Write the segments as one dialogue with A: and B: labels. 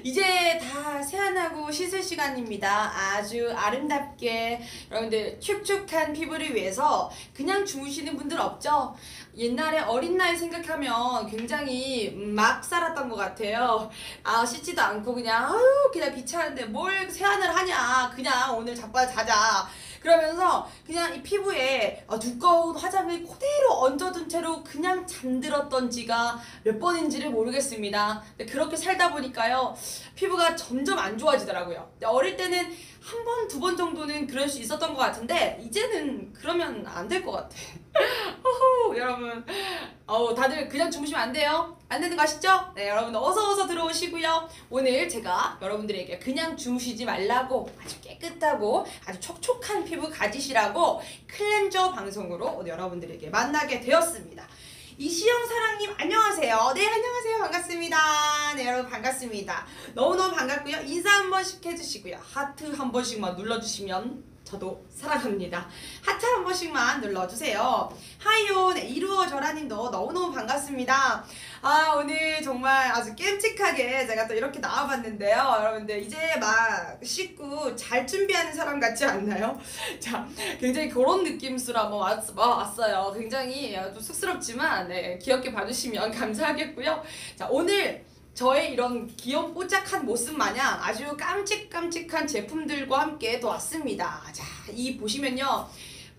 A: 이제 다 세안하고 씻을 시간입니다. 아주 아름답게 여러분들 축축한 피부를 위해서 그냥 주무시는 분들 없죠? 옛날에 어린 나이 생각하면 굉장히 막 살았던 것 같아요. 아, 씻지도 않고 그냥 그냥 귀찮은데 뭘 세안을 하냐, 그냥 오늘 자빠져 자자 그러면서 그냥 이 피부에 두꺼운 화장을 그대로 얹어둔 채로 그냥 잠들었던 지가 몇 번인지를 모르겠습니다. 근데 그렇게 살다 보니까요, 피부가 점점 안 좋아지더라고요. 어릴 때는 한 번, 두 번 정도는 그럴 수 있었던 것 같은데 이제는 그러면 안 될 것 같아. 여러분, 다들 그냥 주무시면 안 돼요. 안 되는 거 아시죠? 네, 여러분 어서 들어오시고요. 오늘 제가 여러분들에게 그냥 주무시지 말라고 아주 깨끗하고 아주 촉촉한 피부 가지시라고 클렌저 방송으로 오늘 여러분들에게 만나게 되었습니다. 이시영 사랑님 안녕하세요. 네, 안녕하세요. 반갑습니다. 네, 여러분 반갑습니다. 너무너무 반갑고요. 인사 한 번씩 해주시고요. 하트 한 번씩만 눌러주시면 저도 사랑합니다. 하트 한 번씩만 눌러주세요. 하이요. 네, 이루어져라님도 너무너무 반갑습니다. 아, 오늘 정말 아주 깜찍하게 제가 또 이렇게 나와봤는데요. 여러분들 이제 막 씻고 잘 준비하는 사람 같지 않나요? 자, 굉장히 그런 느낌으로 한번 왔어요. 굉장히 좀 쑥스럽지만 네, 귀엽게 봐주시면 감사하겠고요. 자, 오늘 저의 이런 귀염뽀짝한 모습 마냥 아주 깜찍깜찍한 제품들과 함께 또 왔습니다. 자, 이 보시면요,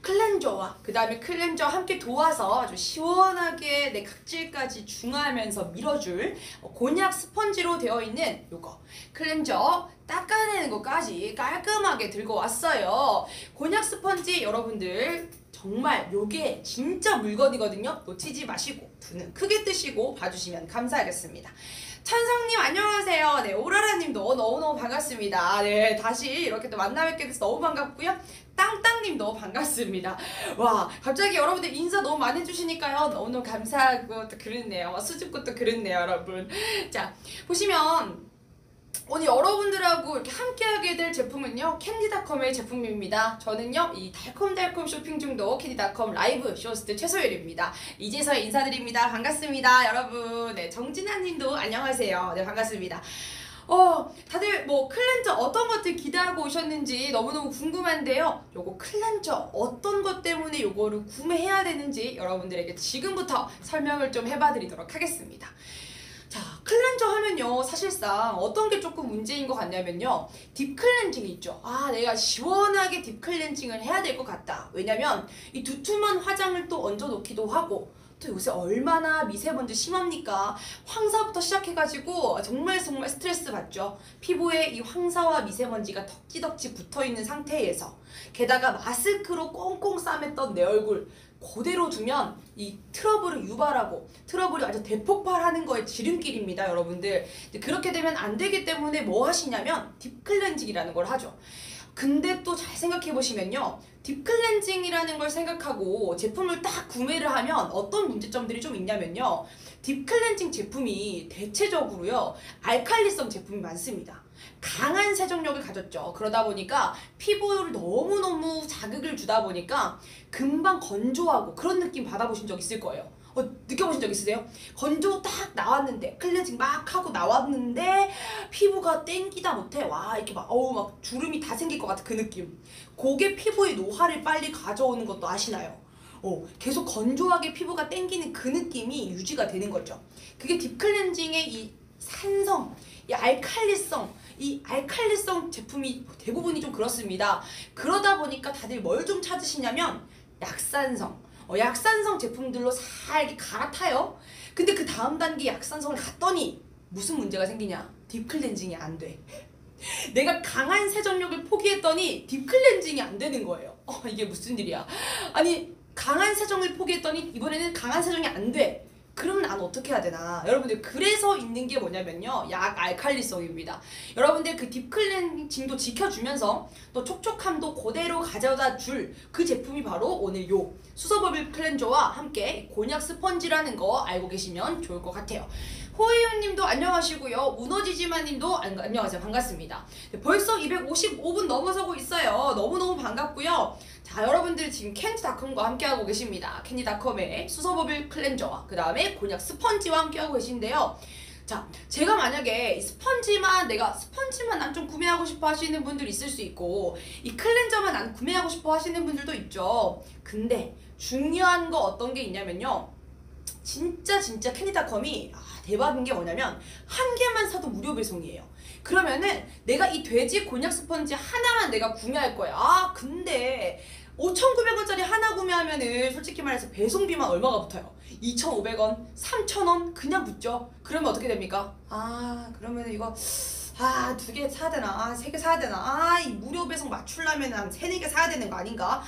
A: 클렌저와 그 다음에 클렌저와 함께 도와서 아주 시원하게 내 각질까지 중화하면서 밀어줄 곤약 스펀지로 되어 있는 요거 클렌저 닦아내는 것까지 깔끔하게 들고 왔어요. 곤약 스펀지 여러분들 정말 요게 진짜 물건이거든요. 놓치지 마시고 두 눈 크게 뜨시고 봐주시면 감사하겠습니다. 천성님 안녕하세요. 네, 오라라님도 너무너무 반갑습니다. 네, 다시 이렇게 또 만나 뵙게 돼서 너무 반갑고요. 땅땅님도 반갑습니다. 와, 갑자기 여러분들 인사 너무 많이 해주시니까요, 너무너무 감사하고 또 그렇네요. 수줍고 또 그렇네요, 여러분. 자, 보시면 오늘 여러분들하고 이렇게 함께하게 될 제품은요, 캔디닷컴의 제품입니다. 저는요, 이 달콤달콤 쇼핑 중독 캔디닷컴 라이브 쇼호스트 최소율입니다. 이제서 인사드립니다. 반갑습니다, 여러분. 네, 정진아님도 안녕하세요. 네, 반갑습니다. 다들 뭐 클렌저 어떤 것들 기대하고 오셨는지 너무너무 궁금한데요. 요거 클렌저 어떤 것 때문에 요거를 구매해야 되는지 여러분들에게 지금부터 설명을 좀 해봐드리도록 하겠습니다. 자, 클렌저 하면요, 사실상 어떤 게 조금 문제인 것 같냐면요, 딥클렌징이 있죠. 아, 내가 시원하게 딥클렌징을 해야 될 것 같다. 왜냐면 이 두툼한 화장을 또 얹어 놓기도 하고, 또 요새 얼마나 미세먼지 심합니까? 황사부터 시작해가지고 정말 스트레스 받죠. 피부에 이 황사와 미세먼지가 덕지덕지 붙어있는 상태에서 게다가 마스크로 꽁꽁 싸맸던 내 얼굴 그대로 두면 이 트러블을 유발하고 트러블이 아주 대폭발하는 거에 지름길입니다, 여러분들. 그렇게 되면 안 되기 때문에 뭐 하시냐면 딥클렌징이라는 걸 하죠. 근데 또 잘 생각해 보시면요, 딥클렌징이라는 걸 생각하고 제품을 딱 구매를 하면 어떤 문제점들이 좀 있냐면요, 딥클렌징 제품이 대체적으로요 알칼리성 제품이 많습니다. 강한 세정력을 가졌죠. 그러다 보니까 피부를 너무너무 자극을 주다 보니까 금방 건조하고 그런 느낌 받아보신 적 있을 거예요. 느껴보신 적 있으세요? 건조 딱 나왔는데, 클렌징 막 하고 나왔는데 피부가 땡기다 못해. 와, 이렇게 막 주름이 다 생길 것 같은 그 느낌. 그게 피부의 노화를 빨리 가져오는 것도 아시나요? 계속 건조하게 피부가 땡기는 그 느낌이 유지가 되는 거죠. 그게 딥클렌징의 이 산성, 이 알칼리성 제품이 대부분이 좀 그렇습니다. 그러다 보니까 다들 뭘 좀 찾으시냐면 약산성. 약산성 제품들로 살게 갈아타요. 근데 그 다음 단계 약산성을 갔더니 무슨 문제가 생기냐? 딥클렌징이 안 돼. 내가 강한 세정력을 포기했더니 딥클렌징이 안 되는 거예요. 이게 무슨 일이야? 아니, 강한 세정을 포기했더니 이번에는 강한 세정이 안 돼. 그럼 난 어떻게 해야 되나? 여러분들, 그래서 있는 게 뭐냐면요, 약 알칼리성입니다. 여러분들 그 딥클렌징도 지켜주면서 또 촉촉함도 그대로 가져다 줄 그 제품이 바로 오늘 요 수서버블 클렌저와 함께 곤약 스펀지라는 거 알고 계시면 좋을 것 같아요. 호이윤님도 안녕하시고요. 무너지지마님도 안녕하세요. 반갑습니다. 벌써 255분 넘어서고 있어요. 너무너무 반갑고요. 자, 여러분들 지금 캔디닷컴과 함께하고 계십니다. 캔디닷컴의 수서버블 클렌저와 그 다음에 곤약 스펀지와 함께하고 계신데요. 자, 제가 만약에 이 스펀지만 난 좀 구매하고 싶어 하시는 분들 있을 수 있고, 이 클렌저만 난 구매하고 싶어 하시는 분들도 있죠. 근데 중요한 거 어떤 게 있냐면요, 진짜 캐디닷컴이 대박인 게 뭐냐면 한 개만 사도 무료 배송이에요. 그러면은 내가 이 돼지 곤약 스펀지 하나만 내가 구매할 거야. 근데 5,900원짜리 하나 구매하면은 솔직히 말해서 배송비만 얼마가 붙어요? 2,500원, 3,000원 그냥 붙죠. 그러면 어떻게 됩니까? 그러면 이거 두 개 사야 되나? 세 개 사야 되나? 이 무료 배송 맞추려면 한 세네 개 사야 되는 거 아닌가?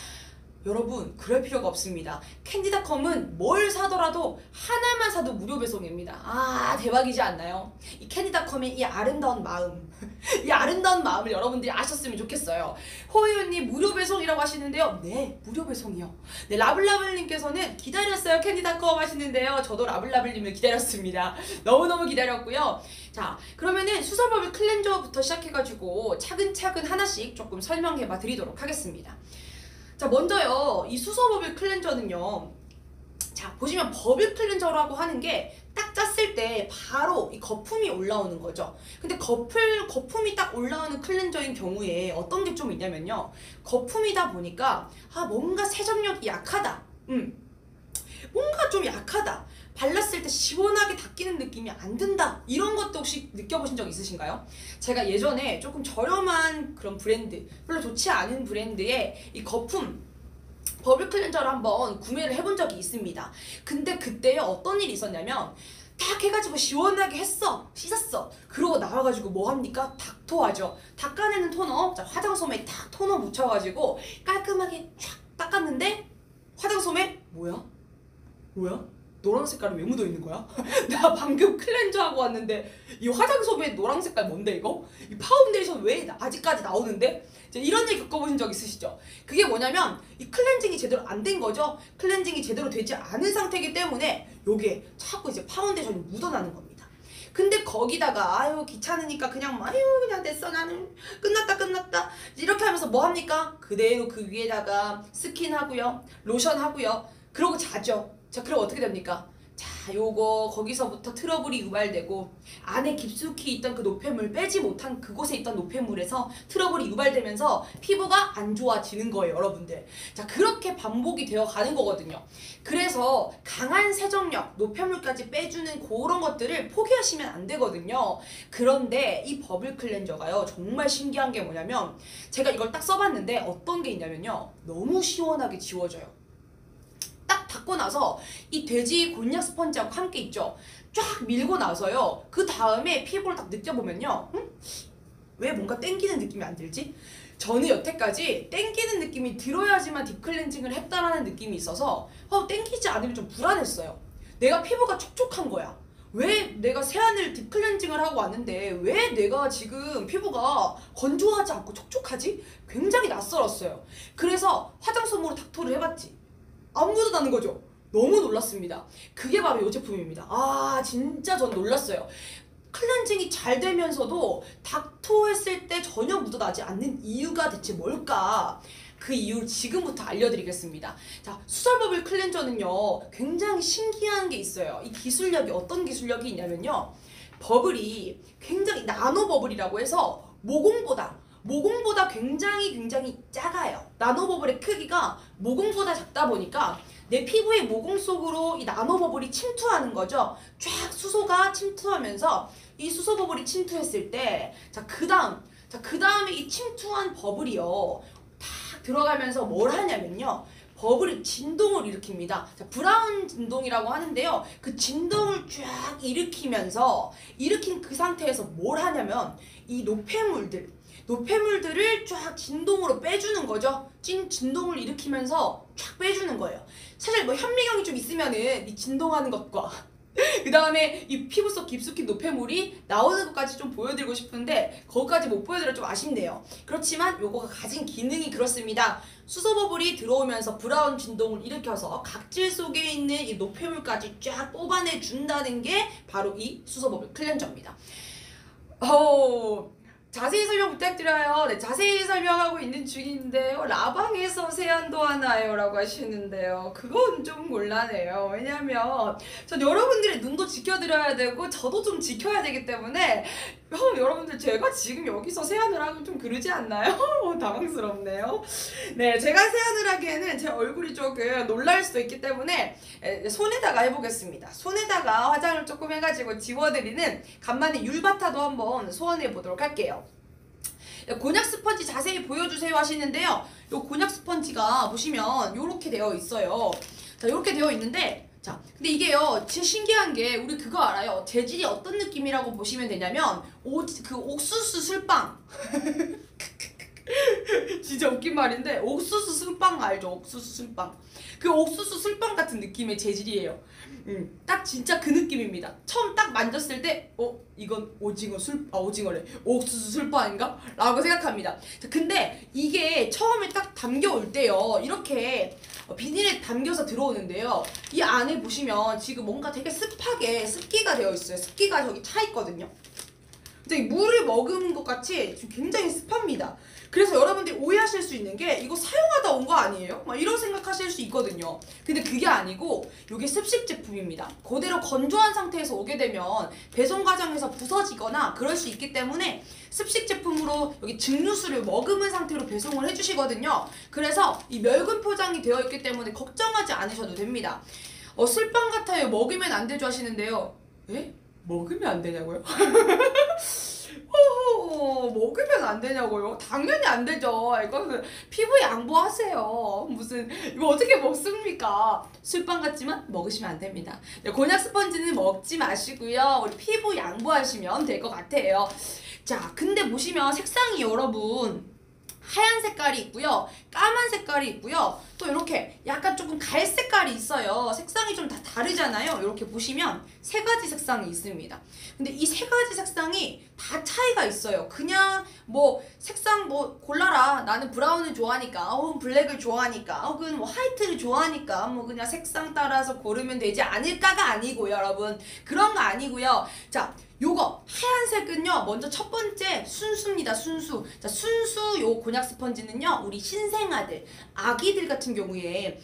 A: 여러분, 그럴 필요가 없습니다. 캔디닷컴은 뭘 사더라도 하나만 사도 무료 배송입니다. 대박이지 않나요? 이 캔디닷컴의 이 아름다운 마음 이 아름다운 마음을 여러분들이 아셨으면 좋겠어요. 호이언니 무료 배송이라고 하시는데요. 네, 무료 배송이요. 네, 라블라블님께서는 기다렸어요 캔디닷컴 하시는데요. 저도 라블라블님을 기다렸습니다. 너무너무 기다렸고요. 자, 그러면은 수서버블 클렌저부터 시작해가지고 차근차근 하나씩 조금 설명해봐 드리도록 하겠습니다. 자, 먼저요, 이 수서버블 클렌저는요, 자, 보시면 버블 클렌저라고 하는 게 딱 짰을 때 바로 이 거품이 올라오는 거죠. 근데 거품이 딱 올라오는 클렌저인 경우에 어떤 게 좀 있냐면요, 거품이다 보니까 뭔가 세정력이 약하다, 뭔가 좀 약하다, 발랐을 때 시원하게 닦이는 느낌이 안 든다, 이런 것도 혹시 느껴보신 적 있으신가요? 제가 예전에 조금 저렴한 그런 브랜드, 별로 좋지 않은 브랜드의 이 거품 버블 클렌저를 한번 구매를 해본 적이 있습니다. 근데 그때 어떤 일이 있었냐면, 딱 해가지고 시원하게 씻었어. 그러고 나와가지고 뭐 합니까? 닥토하죠. 닦아내는 토너, 자, 화장솜에 딱 토너 묻혀가지고 깔끔하게 쫙 닦았는데 화장솜에 뭐야? 노란 색깔이 왜 묻어 있는 거야? 나 방금 클렌저 하고 왔는데 이 화장솜에 노란 색깔 뭔데 이거? 이 파운데이션 왜 아직까지 나오는데? 이런 일 겪어보신 적 있으시죠? 그게 뭐냐면 이 클렌징이 제대로 안 된 거죠. 클렌징이 제대로 되지 않은 상태이기 때문에 요게 자꾸 이제 파운데이션이 묻어나는 겁니다. 근데 거기다가 귀찮으니까 그냥 됐어, 나는 끝났다 이렇게 하면서 뭐 합니까? 그대로 그 위에다가 스킨 하고요, 로션 하고요, 그러고 자죠. 자, 그럼 어떻게 됩니까? 자, 요거 거기서부터 트러블이 유발되고, 안에 깊숙이 있던 그 노폐물, 빼지 못한 그곳에 있던 노폐물에서 트러블이 유발되면서 피부가 안 좋아지는 거예요, 여러분들. 자, 그렇게 반복이 되어 가는 거거든요. 그래서 강한 세정력, 노폐물까지 빼주는 그런 것들을 포기하시면 안 되거든요. 그런데 이 버블 클렌저가요, 정말 신기한 게 뭐냐면, 제가 이걸 딱 써봤는데 어떤 게 있냐면요, 너무 시원하게 지워져요. 딱 닦고 나서 이 돼지 곤약 스펀지하고 함께 있죠. 쫙 밀고 나서요, 그 다음에 피부를 딱 느껴보면요, 왜 뭔가 땡기는 느낌이 안 들지? 저는 여태까지 땡기는 느낌이 들어야지만 딥클렌징을 했다라는 느낌이 있어서 땡기지 않으면 좀 불안했어요. 내가 피부가 촉촉한 거야. 왜 내가 세안을 딥클렌징을 하고 왔는데 왜 내가 지금 피부가 건조하지 않고 촉촉하지? 굉장히 낯설었어요. 그래서 화장솜으로 닥토를 해봤지. 안 묻어나는 거죠. 너무 놀랐습니다. 그게 바로 이 제품입니다. 진짜 전 놀랐어요. 클렌징이 잘 되면서도 닥토했을 때 전혀 묻어나지 않는 이유가 대체 뭘까? 그 이유를 지금부터 알려드리겠습니다. 자, 수설버블 클렌저는요, 굉장히 신기한 게 있어요. 이 기술력이 어떤 기술력이 있냐면요, 버블이 굉장히 나노 버블이라고 해서 모공보다 굉장히 작아요. 나노버블의 크기가 모공보다 작다 보니까 내 피부의 모공 속으로 이 나노버블이 침투하는 거죠. 쫙 수소가 침투하면서 이 수소버블이 침투했을 때, 그 다음에 이 침투한 버블이요, 탁 들어가면서 뭘 하냐면요, 버블이 진동을 일으킵니다. 자, 브라운 진동이라고 하는데요, 그 진동을 쫙 일으킨 그 상태에서 뭘 하냐면 이 노폐물들을 쫙 진동으로 빼주는 거죠. 진동을 일으키면서 쫙 빼주는 거예요. 사실 뭐 현미경이 좀 있으면은 이 진동하는 것과 그 다음에 이 피부 속 깊숙이 노폐물이 나오는 것까지 좀 보여드리고 싶은데 거기까지 못 보여드려 좀 아쉽네요. 그렇지만 요거가 가진 기능이 그렇습니다. 수소버블이 들어오면서 브라운 진동을 일으켜서 각질 속에 있는 이 노폐물까지 쫙 뽑아내 준다는 게 바로 이 수소버블 클렌저입니다. 자세히 설명 부탁드려요. 네, 자세히 설명하고 있는 중인데요. 라방에서 세안도 하나요? 라고 하시는데요. 그건 좀 곤란해요. 왜냐면 전 여러분들의 눈도 지켜드려야 되고 저도 좀 지켜야 되기 때문에 여러분들 제가 지금 여기서 세안을 하면 좀 그러지 않나요? 당황스럽네요. 네, 제가 세안을 하기에는 제 얼굴이 조금 놀랄 수도 있기 때문에 손에다가 해보겠습니다. 손에다가 화장을 조금 해가지고 지워드리는 간만에 율바타도 한번 소원해 보도록 할게요. 곤약 스펀지 자세히 보여주세요 하시는데요. 이 곤약 스펀지가 보시면 이렇게 되어 있어요. 자, 이렇게 되어 있는데, 자, 근데 이게요, 진짜 신기한 게 우리 그거 알아요? 재질이 어떤 느낌이라고 보시면 되냐면 그 옥수수 술빵. 진짜 웃긴 말인데 옥수수 술빵 알죠? 옥수수 술빵. 그 옥수수 술빵 같은 느낌의 재질이에요. 딱 진짜 그 느낌입니다. 처음 딱 만졌을 때 이건 오징어래. 옥수수 술빵인가? 라고 생각합니다. 근데 이게 처음에 딱 담겨올 때요, 이렇게 비닐에 담겨서 들어오는데요, 이 안에 보시면 지금 뭔가 되게 습하게 습기가 되어 있어요. 습기가 저기 차 있거든요. 근데 물을 머금은 것 같이 지금 굉장히 습합니다. 그래서 여러분들이 오해하실 수 있는 게 이거 사용하다 온 거 아니에요? 막 이런 생각하실 수 있거든요. 근데 그게 아니고 이게 습식 제품입니다. 그대로 건조한 상태에서 오게 되면 배송 과정에서 부서지거나 그럴 수 있기 때문에 습식 제품으로 여기 증류수를 머금은 상태로 배송을 해주시거든요. 그래서 이 멸균 포장이 되어 있기 때문에 걱정하지 않으셔도 됩니다. 술빵 같아요. 먹으면 안 되죠 하시는데요. 에? 먹으면 안 되냐고요? 먹으면 안 되냐고요? 당연히 안 되죠. 이거는 피부에 양보하세요. 무슨 이거 어떻게 먹습니까? 술빵 같지만 먹으시면 안 됩니다. 곤약 스펀지는 먹지 마시고요. 우리 피부 양보하시면 될 것 같아요. 자, 근데 보시면 색상이 여러분 하얀 색깔이 있고요, 까만 색깔이 있고요, 또 이렇게 약간 조금 갈색 색깔이 있어요. 색상이 좀 다 다르잖아요. 이렇게 보시면 세 가지 색상이 있습니다. 근데 이 세 가지 색상이 다 차이가 있어요. 그냥 뭐 색상 뭐 골라라, 나는 브라운을 좋아하니까, 혹은 블랙을 좋아하니까, 혹은 뭐 화이트를 좋아하니까 뭐 그냥 색상 따라서 고르면 되지 않을까가 아니고요, 여러분. 그런 거 아니고요. 자, 요거 하얀색은요, 먼저 첫 번째 순수입니다. 순수. 자, 순수 요 곤약 스펀지는요, 우리 신생아들, 아기들 같은 경우에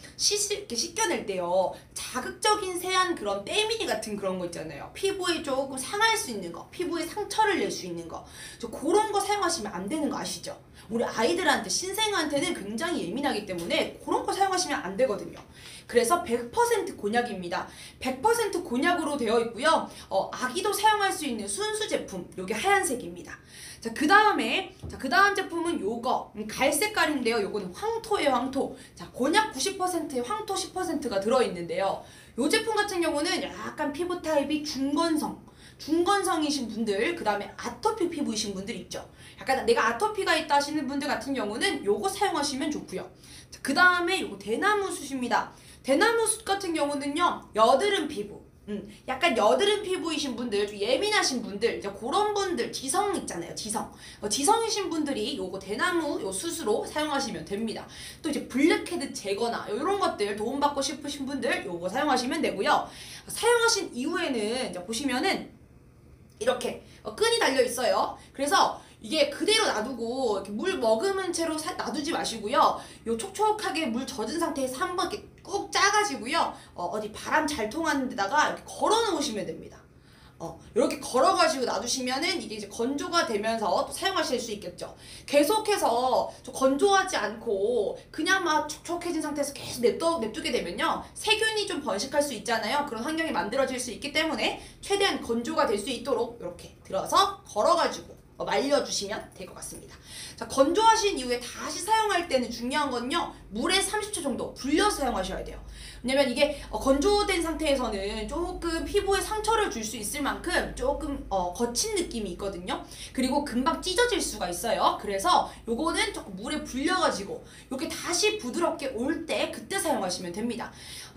A: 이렇게 씻겨낼 때요, 자극적인 세안, 그런 때밀이 같은 그런 거 있잖아요. 피부에 조금 상할 수 있는 거, 피부에 상처를 낼 수 있는 거, 그런 거 사용하시면 안 되는 거 아시죠? 우리 아이들한테, 신생아한테는 굉장히 예민하기 때문에 그런 거 사용하시면 안 되거든요. 그래서 100% 곤약입니다. 100% 곤약으로 되어 있고요. 아기도 사용할 수 있는 순수 제품, 요게 하얀색입니다. 자, 그 다음 제품은 요거 갈색깔인데요. 요거는 황토예요, 황토. 자, 곤약 90%에 황토 10%가 들어있는데요. 요 제품 같은 경우는 약간 피부 타입이 중건성이신 분들, 그 다음에 아토피 피부이신 분들 있죠. 약간 내가 아토피가 있다 하시는 분들 같은 경우는 요거 사용하시면 좋고요. 그 다음에 요거 대나무숯입니다. 대나무숯 같은 경우는요, 여드름 피부, 약간 여드름 피부이신 분들, 좀 예민하신 분들, 이제 그런 분들, 지성 있잖아요, 지성. 지성이신 분들이 요거 대나무 요 숯으로 사용하시면 됩니다. 또 이제 블랙헤드 제거나 요런 것들 도움받고 싶으신 분들 요거 사용하시면 되고요. 사용하신 이후에는 이제 보시면은 이렇게 끈이 달려 있어요. 그래서 이게 그대로 놔두고 이렇게 물 머금은 채로 놔두지 마시고요. 요 촉촉하게 물 젖은 상태에서 한번 이렇게 꾹 짜가지고요, 어디 바람 잘 통하는 데다가 이렇게 걸어 놓으시면 됩니다. 이렇게 걸어가지고 놔두시면은 이게 이제 건조가 되면서 또 사용하실 수 있겠죠. 계속해서 좀 건조하지 않고 그냥 막 촉촉해진 상태에서 계속 냅두게 되면요, 세균이 좀 번식할 수 있잖아요. 그런 환경이 만들어질 수 있기 때문에 최대한 건조가 될 수 있도록 이렇게 들어서 걸어가지고 말려주시면 될 것 같습니다. 자, 건조하신 이후에 다시 사용할 때는 중요한 건요, 물에 30초 정도 불려서 사용하셔야 돼요. 왜냐면 이게 건조된 상태에서는 조금 피부에 상처를 줄 수 있을 만큼 조금 거친 느낌이 있거든요. 그리고 금방 찢어질 수가 있어요. 그래서 요거는 조금 물에 불려가지고 이렇게 다시 부드럽게 올 때 그때 사용하시면 됩니다.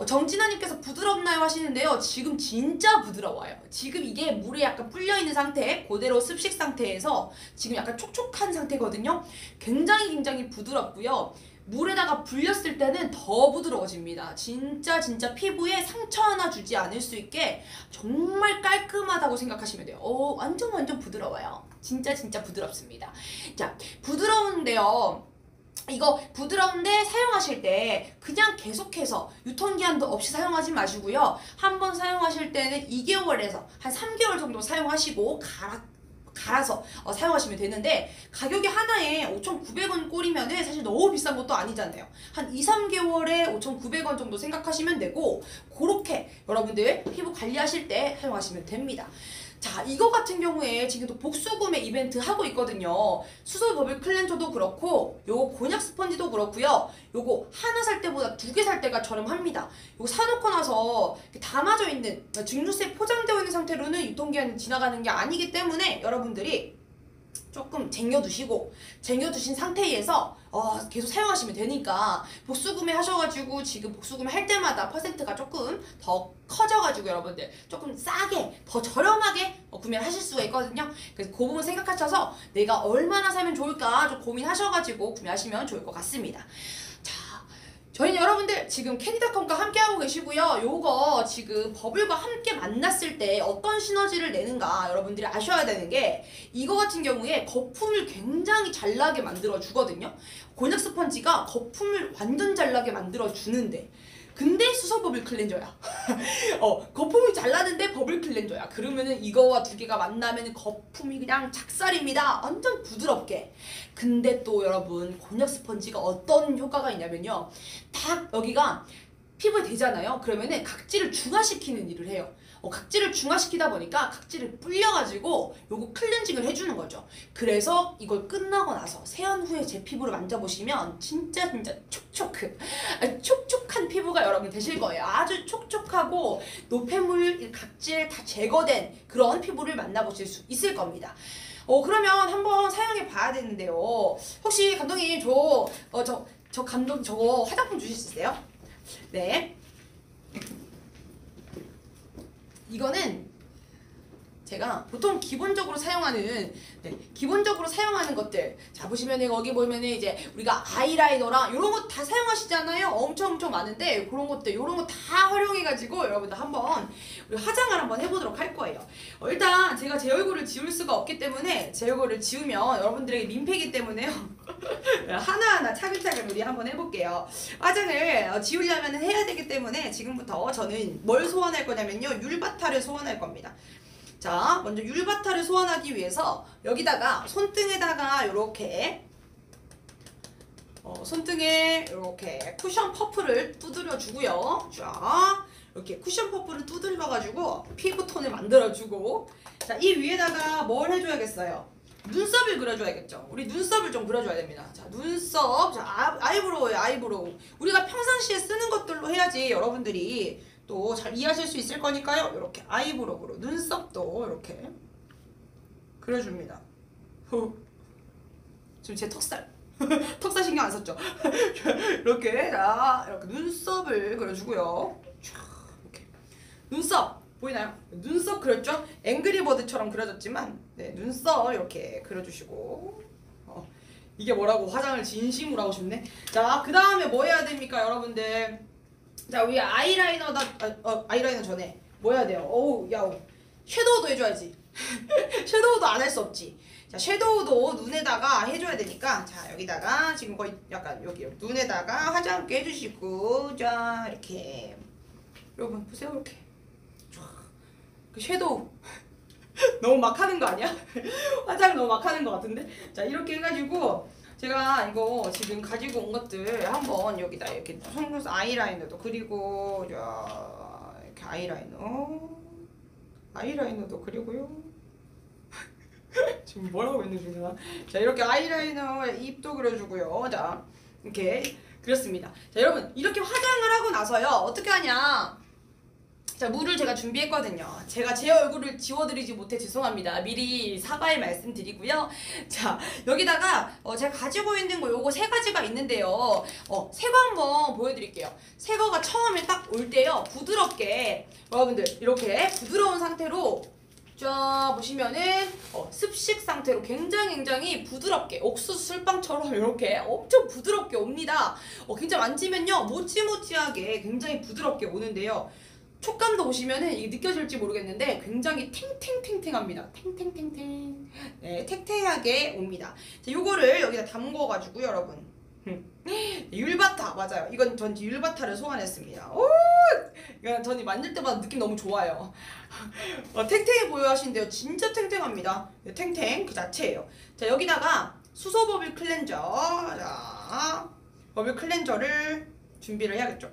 A: 정진아님께서 부드럽나요 하시는데요, 지금 진짜 부드러워요. 지금 이게 물에 약간 불려있는 상태, 그대로 습식 상태에서 지금 약간 촉촉한 상태거든요. 굉장히 부드럽고요. 물에다가 불렸을 때는 더 부드러워집니다. 진짜 피부에 상처 하나 주지 않을 수 있게 정말 깔끔하다고 생각하시면 돼요. 완전 부드러워요. 진짜 부드럽습니다. 자, 부드러운데요. 이거 부드러운데 사용하실 때 그냥 계속해서 유통기한도 없이 사용하지 마시고요. 한번 사용하실 때는 2개월에서 한 3개월 정도 사용하시고 갈아서 사용하시면 되는데, 가격이 하나에 5,900원 꼴이면은 사실 너무 비싼 것도 아니잖아요. 한 2, 3개월에 5,900원 정도 생각하시면 되고, 그렇게 여러분들 피부 관리하실 때 사용하시면 됩니다. 자, 이거 같은 경우에 지금도 복수구매 이벤트 하고 있거든요. 수소 버블 클렌저도 그렇고 요거 곤약 스펀지도 그렇고요. 요거 하나 살 때보다 2개 살 때가 저렴합니다. 요거 사놓고 나서 담아져 있는, 증류세 포장되어 있는 상태로는 유통기한이 지나가는 게 아니기 때문에 여러분들이 조금 쟁여두신 상태에서 계속 사용하시면 되니까, 복수구매 하셔가지고 지금 복수구매 할 때마다 퍼센트가 조금 더 커져가지고 여러분들 조금 싸게 더 저렴하게 구매를 하실 수가 있거든요. 그래서 그 부분 생각하셔서 내가 얼마나 사면 좋을까 좀 고민하셔가지고 구매하시면 좋을 것 같습니다. 저희는 여러분들 지금 캐디닷컴과 함께하고 계시고요. 요거 지금 버블과 함께 만났을 때 어떤 시너지를 내는가 여러분들이 아셔야 되는 게, 이거 같은 경우에 거품을 굉장히 잘 나게 만들어 주거든요. 곤약 스펀지가 거품을 완전 잘 나게 만들어 주는데, 근데 수소 버블 클렌저야. 거품이 잘 나는데 버블 클렌저야. 그러면은 이거와 2개가 만나면 거품이 그냥 작살입니다. 완전 부드럽게. 근데 또 여러분, 곤약 스펀지가 어떤 효과가 있냐면요, 딱 여기가 피부에 대잖아요. 그러면은 각질을 중화시키는 일을 해요. 각질을 중화시키다 보니까 각질을 불려가지고 요거 클렌징을 해주는 거죠. 그래서 이걸 끝나고 나서 세안 후에 제 피부를 만져보시면 진짜 촉촉한 피부가 여러분 되실 거예요. 아주 촉촉하고 노폐물, 각질 다 제거된 그런 피부를 만나보실 수 있을 겁니다. 그러면 한번 사용해 봐야 되는데요. 혹시 감독님 저 감독 저거 화장품 주실 수 있어요? 네. 이거는 제가 보통 기본적으로 사용하는 것들, 자 보시면은 여기 보면은 이제 우리가 아이라이너랑 이런 거 다 사용하시잖아요. 엄청 많은데 그런 것들, 이런 거 다 활용해가지고 여러분들 한번 우리 화장을 한번 해보도록 할 거예요. 일단 제가 제 얼굴을 지울 수가 없기 때문에, 제 얼굴을 지우면 여러분들에게 민폐이기 때문에요. 하나하나 차근차근 우리 한번 해볼게요. 화장을 지우려면 해야 되기 때문에 지금부터 저는 뭘 소환할 거냐면요, 율바타를 소환할 겁니다. 자, 먼저 율바타를 소환하기 위해서 여기다가 손등에다가 이렇게 손등에 이렇게 쿠션 퍼프를 두드려 주고요. 자, 이렇게 쿠션 퍼프를 두들겨 가지고 피부톤을 만들어 주고, 자, 이 위에다가 뭘 해줘야겠어요? 눈썹을 그려줘야겠죠. 우리 눈썹을 좀 그려줘야 됩니다. 자, 눈썹, 자, 아이브로우예요. 아이브로우. 우리가 평상시에 쓰는 것들로 해야지 여러분들이 또 잘 이해하실 수 있을 거니까요. 이렇게 아이브로우로 눈썹도 이렇게 그려줍니다. 지금 제 턱살 턱살 신경 안 썼죠? 이렇게, 자, 이렇게 눈썹을 그려주고요. 이렇게 눈썹 보이나요? 눈썹 그렸죠? 앵그리버드처럼 그려졌지만, 네, 눈썹 이렇게 그려주시고, 이게 뭐라고 화장을 진심으로 하고 싶네. 자, 그 다음에 뭐 해야 됩니까 여러분들? 자, 우리 아이라이너 전에 뭐 해야 돼요? 섀도우도 해줘야지. 섀도우도 안 할 수 없지. 자, 섀도우도 눈에다가 해줘야 되니까, 자, 여기다가 지금 거의 약간 여기 눈에다가 화장께 해주시고, 자, 이렇게 여러분 보세요. 이렇게 그 섀도우 너무 막 하는 거 아니야? 화장 너무 막 하는 거 같은데? 자, 이렇게 해가지고 제가 이거 지금 가지고 온 것들 한번 여기다 이렇게 속눈썹 아이라이너도 그리고, 자, 이렇게 아이라이너도 그리고요. 지금 뭘 하고 있는 중이야? 자, 이렇게 아이라이너 입도 그려주고요. 자, 이렇게 그렸습니다. 자, 여러분 이렇게 화장을 하고 나서요, 어떻게 하냐? 자, 물을 제가 준비했거든요. 제가 제 얼굴을 지워드리지 못해 죄송합니다. 미리 사과의 말씀 드리고요. 자, 여기다가 제가 가지고 있는 거 요거 3가지가 있는데요. 새거 한번 보여드릴게요. 새거가 처음에 딱 올 때요, 부드럽게 여러분들 이렇게 부드러운 상태로 자 보시면은 습식 상태로 굉장히 부드럽게 옥수수 술빵처럼 이렇게 엄청 부드럽게 옵니다. 굉장히 만지면요 모찌모찌하게 굉장히 부드럽게 오는데요. 촉감도 보시면은 이게 느껴질지 모르겠는데 굉장히 탱탱탱탱합니다. 탱탱탱탱. 네, 탱탱하게 옵니다. 자, 요거를 여기다 담궈가지고 여러분. 율바타 맞아요. 이건 전 율바타를 소환했습니다. 오, 이건 전이 만질 때마다 느낌 너무 좋아요. 탱탱해 보여 하신대요. 진짜 탱탱합니다. 탱탱 그 자체예요. 자 여기다가 수소 버블 클렌저. 자 버블 클렌저를 준비를 해야겠죠.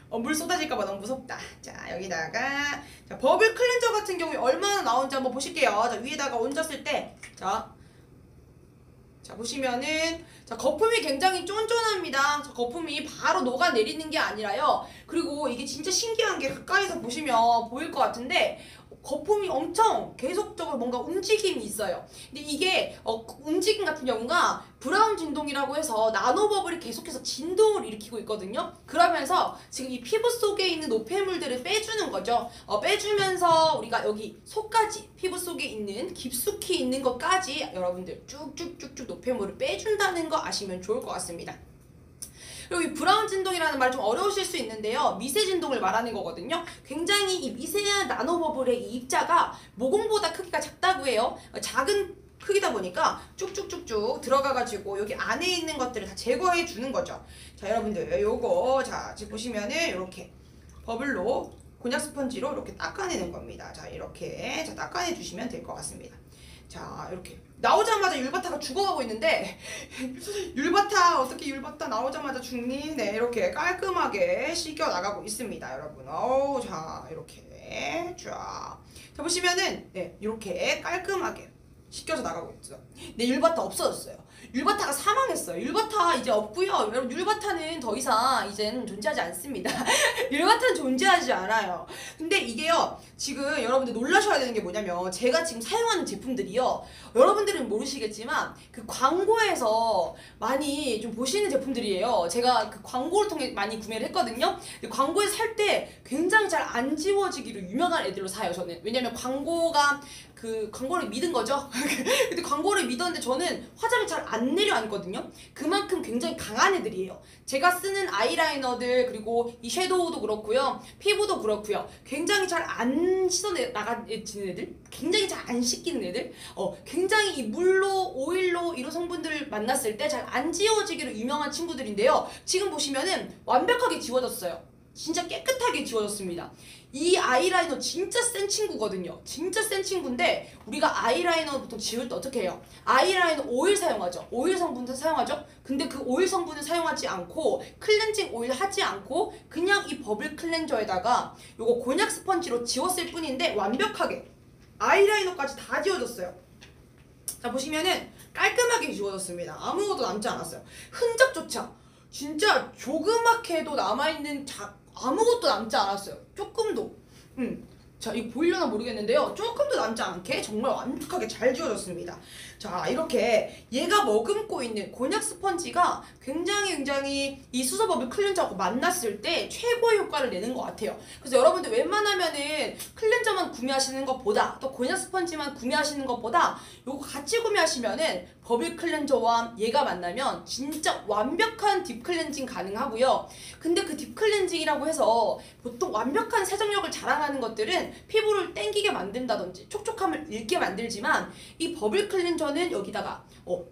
A: 물 쏟아질까봐 너무 무섭다. 자 여기다가 자, 버블 클렌저 같은 경우에 얼마나 나오는지 한번 보실게요. 자 위에다가 얹었을 때 자 보시면은 자 거품이 굉장히 쫀쫀합니다. 자, 거품이 바로 녹아내리는 게 아니라요. 그리고 이게 진짜 신기한 게 가까이서 보시면 보일 것 같은데 거품이 엄청 계속적으로 뭔가 움직임이 있어요. 근데 이게 움직임 같은 경우가 브라운 진동이라고 해서 나노버블이 계속해서 진동을 일으키고 있거든요. 그러면서 지금 이 피부 속에 있는 노폐물들을 빼주는 거죠. 빼주면서 우리가 여기 속까지 피부 속에 있는 깊숙이 있는 것까지 여러분들 쭉쭉쭉쭉 노폐물을 빼준다는 거 아시면 좋을 것 같습니다. 그리고 이 브라운 진동이라는 말 좀 어려우실 수 있는데요. 미세 진동을 말하는 거거든요. 굉장히 이 미세한 나노버블의 이 입자가 모공보다 크기가 작다고 해요. 작은 크기다 보니까 쭉쭉쭉쭉 들어가가지고 여기 안에 있는 것들을 다 제거해 주는 거죠. 자 여러분들 요거 자 지금 보시면은 이렇게 버블로 곤약 스펀지로 이렇게 닦아내는 겁니다. 자 이렇게 자 닦아내 주시면 될 것 같습니다. 자 이렇게 나오자마자 율바타가 죽어가고 있는데 율바타 어떻게 율바타 나오자마자 죽니? 네 이렇게 깔끔하게 씻겨 나가고 있습니다 여러분. 자 이렇게 쫙 자 보시면은 네 이렇게 깔끔하게 씻겨서 나가고 있죠. 네 율바타 없어졌어요. 율바타가 사망했어요. 율바타 이제 없고요. 여러분 율바타는 더 이상 이제는 존재하지 않습니다. 율바타는 존재하지 않아요. 근데 이게요 지금 여러분들 놀라셔야 되는 게 뭐냐면 제가 지금 사용하는 제품들이요 여러분들은 모르시겠지만 그 광고에서 많이 좀 보시는 제품들이에요. 제가 그 광고를 통해 많이 구매를 했거든요. 근데 광고에서 살 때 굉장히 잘 안 지워지기로 유명한 애들로 사요 저는. 왜냐면 광고가 그 광고를 믿은 거죠. 근데 광고를 믿었는데 저는 화장을 잘 안 내려앉거든요. 그만큼 굉장히 강한 애들이에요. 제가 쓰는 아이라이너들 그리고 이 섀도우도 그렇고요. 피부도 그렇고요. 굉장히 잘 안 씻어 나가지는 애들, 굉장히 잘 안 씻기는 애들, 굉장히 이 물로 오일로 이런 성분들을 만났을 때 잘 안 지워지기로 유명한 친구들인데요. 지금 보시면은 완벽하게 지워졌어요. 진짜 깨끗하게 지워졌습니다. 이 아이라이너 진짜 센 친구거든요. 진짜 센 친구인데 우리가 아이라이너 보통 지울 때 어떻게 해요? 아이라이너 오일 사용하죠. 오일 성분도 사용하죠. 근데 그 오일 성분을 사용하지 않고 클렌징 오일 하지 않고 그냥 이 버블 클렌저에다가 요거 곤약 스펀지로 지웠을 뿐인데 완벽하게 아이라이너까지 다 지워졌어요. 자 보시면은 깔끔하게 지워졌습니다. 아무것도 남지 않았어요. 흔적조차 진짜 조그맣게 해도 남아있는 아무것도 남지 않았어요. 조금도. 자, 이거 보이려나 모르겠는데요. 조금도 남지 않게 정말 완벽하게 잘 지워졌습니다. 자, 이렇게 얘가 머금고 있는 곤약 스펀지가 굉장히 이 수소버블 클렌저하고 만났을 때 최고의 효과를 내는 것 같아요. 그래서 여러분들 웬만하면은 클렌저만 구매하시는 것보다 또 곤약 스펀지만 구매하시는 것보다 요거 같이 구매하시면은 버블 클렌저와 얘가 만나면 진짜 완벽한 딥 클렌징 가능하고요. 근데 그 딥 클렌징이라고 해서 보통 완벽한 세정력을 자랑하는 것들은 피부를 땡기게 만든다든지 촉촉함을 잃게 만들지만 이 버블 클렌저는 여기다가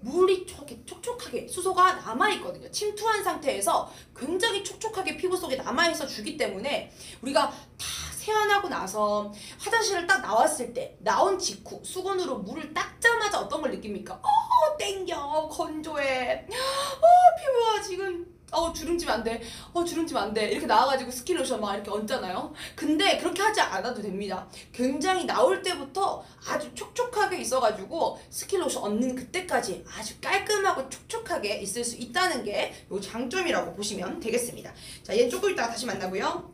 A: 물이 촉촉하게 수소가 남아있거든요. 침투한 상태에서 굉장히 촉촉하게 피부 속에 남아있어 주기 때문에 우리가 다 세안하고 나서 화장실을 딱 나왔을 때 나온 직후 수건으로 물을 닦자마자 어떤 걸 느낍니까? 땡겨 건조해 피부가 지금 주름지면 안 돼. 주름지면 안 돼. 이렇게 나와가지고 스킨로션 막 이렇게 얹잖아요. 근데 그렇게 하지 않아도 됩니다. 굉장히 나올 때부터 아주 촉촉하게 있어가지고 스킨로션 얹는 그때까지 아주 깔끔하고 촉촉하게 있을 수 있다는 게 요 장점이라고 보시면 되겠습니다. 자, 얘는 조금 이따가 다시 만나고요.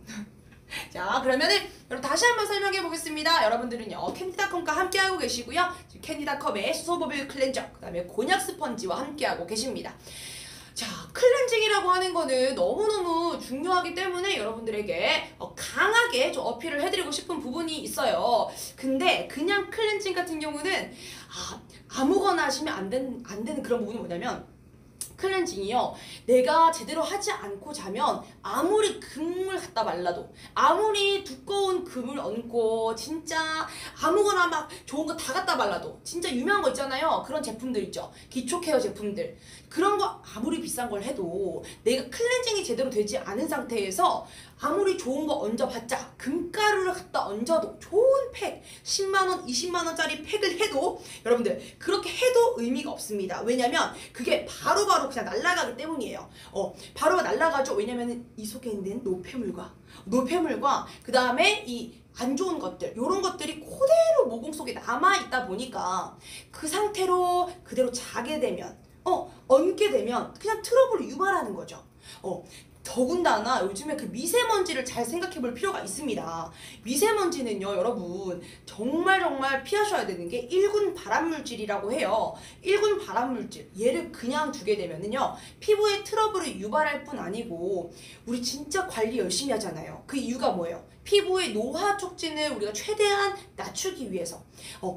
A: 자, 그러면은 여러분 다시 한번 설명해 보겠습니다. 여러분들은요 캔디닷컴과 함께하고 계시고요. 지금 캔디닷컴의 수소버블 클렌저, 그 다음에 곤약 스펀지와 함께하고 계십니다. 자, 클렌징이라고 하는 거는 너무너무 중요하기 때문에 여러분들에게 강하게 좀 어필을 해드리고 싶은 부분이 있어요. 근데 그냥 클렌징 같은 경우는 아무거나 하시면 안 되는 그런 부분이 뭐냐면, 클렌징이요, 내가 제대로 하지 않고 자면 아무리 금을 갖다 발라도, 아무리 두꺼운 금을 얹고 진짜 아무거나 막 좋은 거 다 갖다 발라도, 진짜 유명한 거 있잖아요. 그런 제품들 있죠, 기초 케어 제품들. 그런 거 아무리 비싼 걸 해도 내가 클렌징이 제대로 되지 않은 상태에서 아무리 좋은 거 얹어봤자, 금가루를 갖다 얹어도, 좋은 팩 10만원 20만원짜리 팩을 해도 여러분들 그렇게 해도 의미가 없습니다. 왜냐면 그게 바로바로 그냥 날아가기 때문이에요. 바로 날아가죠. 왜냐면 이 속에 있는 노폐물과 그 다음에 이 안 좋은 것들, 요런 것들이 그대로 모공 속에 남아있다 보니까 그 상태로 그대로 자게 되면, 얹게 되면 그냥 트러블을 유발하는 거죠. 더군다나 요즘에 그 미세먼지를 잘 생각해 볼 필요가 있습니다. 미세먼지는요, 여러분 정말 피하셔야 되는 게 1군 발암물질이라고 해요. 1군 발암물질, 얘를 그냥 두게 되면은요, 피부에 트러블을 유발할 뿐 아니고, 우리 진짜 관리 열심히 하잖아요. 그 이유가 뭐예요? 피부의 노화 촉진을 우리가 최대한 낮추기 위해서.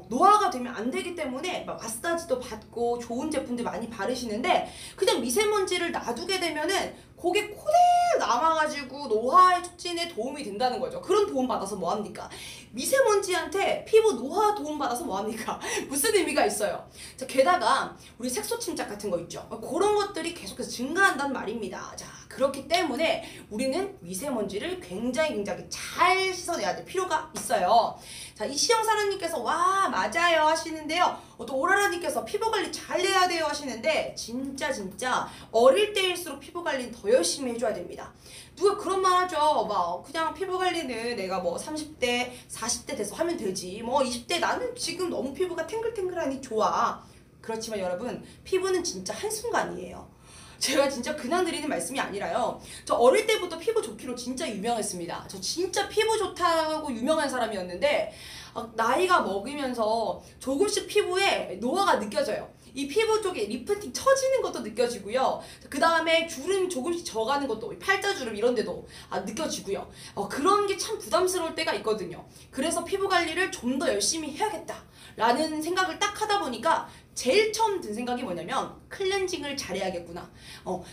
A: 노화가 되면 안 되기 때문에 막 마사지도 받고 좋은 제품들 많이 바르시는데, 그냥 미세먼지를 놔두게 되면은 그게 그대로 남아가지고 노화의 촉진에 도움이 된다는 거죠. 그런 도움 받아서 뭐합니까? 미세먼지한테 피부 노화 도움 받아서 뭐합니까? 무슨 의미가 있어요? 자, 게다가 우리 색소 침착 같은 거 있죠. 그런 것들이 계속해서 증가한단 말입니다. 자, 그렇기 때문에 우리는 미세먼지를 굉장히 잘 씻어내야 될 필요가 있어요. 자, 이시영사랑님께서 와 맞아요 하시는데요. 또 오라라님께서 피부관리 잘 해야 돼요 하시는데, 진짜 어릴 때일수록 피부관리는 더 열심히 해줘야 됩니다. 누가 그런 말 하죠. 막 그냥 피부관리는 내가 뭐 30대 40대 돼서 하면 되지, 뭐 20대 나는 지금 너무 피부가 탱글탱글하니 좋아. 그렇지만 여러분, 피부는 진짜 한순간이에요. 제가 진짜 그냥 드리는 말씀이 아니라요, 저 어릴 때부터 피부 좋기로 진짜 유명했습니다. 저 진짜 피부 좋다고 유명한 사람이었는데, 나이가 먹으면서 조금씩 피부에 노화가 느껴져요. 이 피부 쪽에 리프팅 처지는 것도 느껴지고요. 그 다음에 주름이 조금씩 져가는 것도, 팔자주름 이런 데도 느껴지고요. 그런 게 참 부담스러울 때가 있거든요. 그래서 피부 관리를 좀 더 열심히 해야겠다 라는 생각을 딱 하다 보니까 제일 처음 든 생각이 뭐냐면, 클렌징을 잘해야겠구나.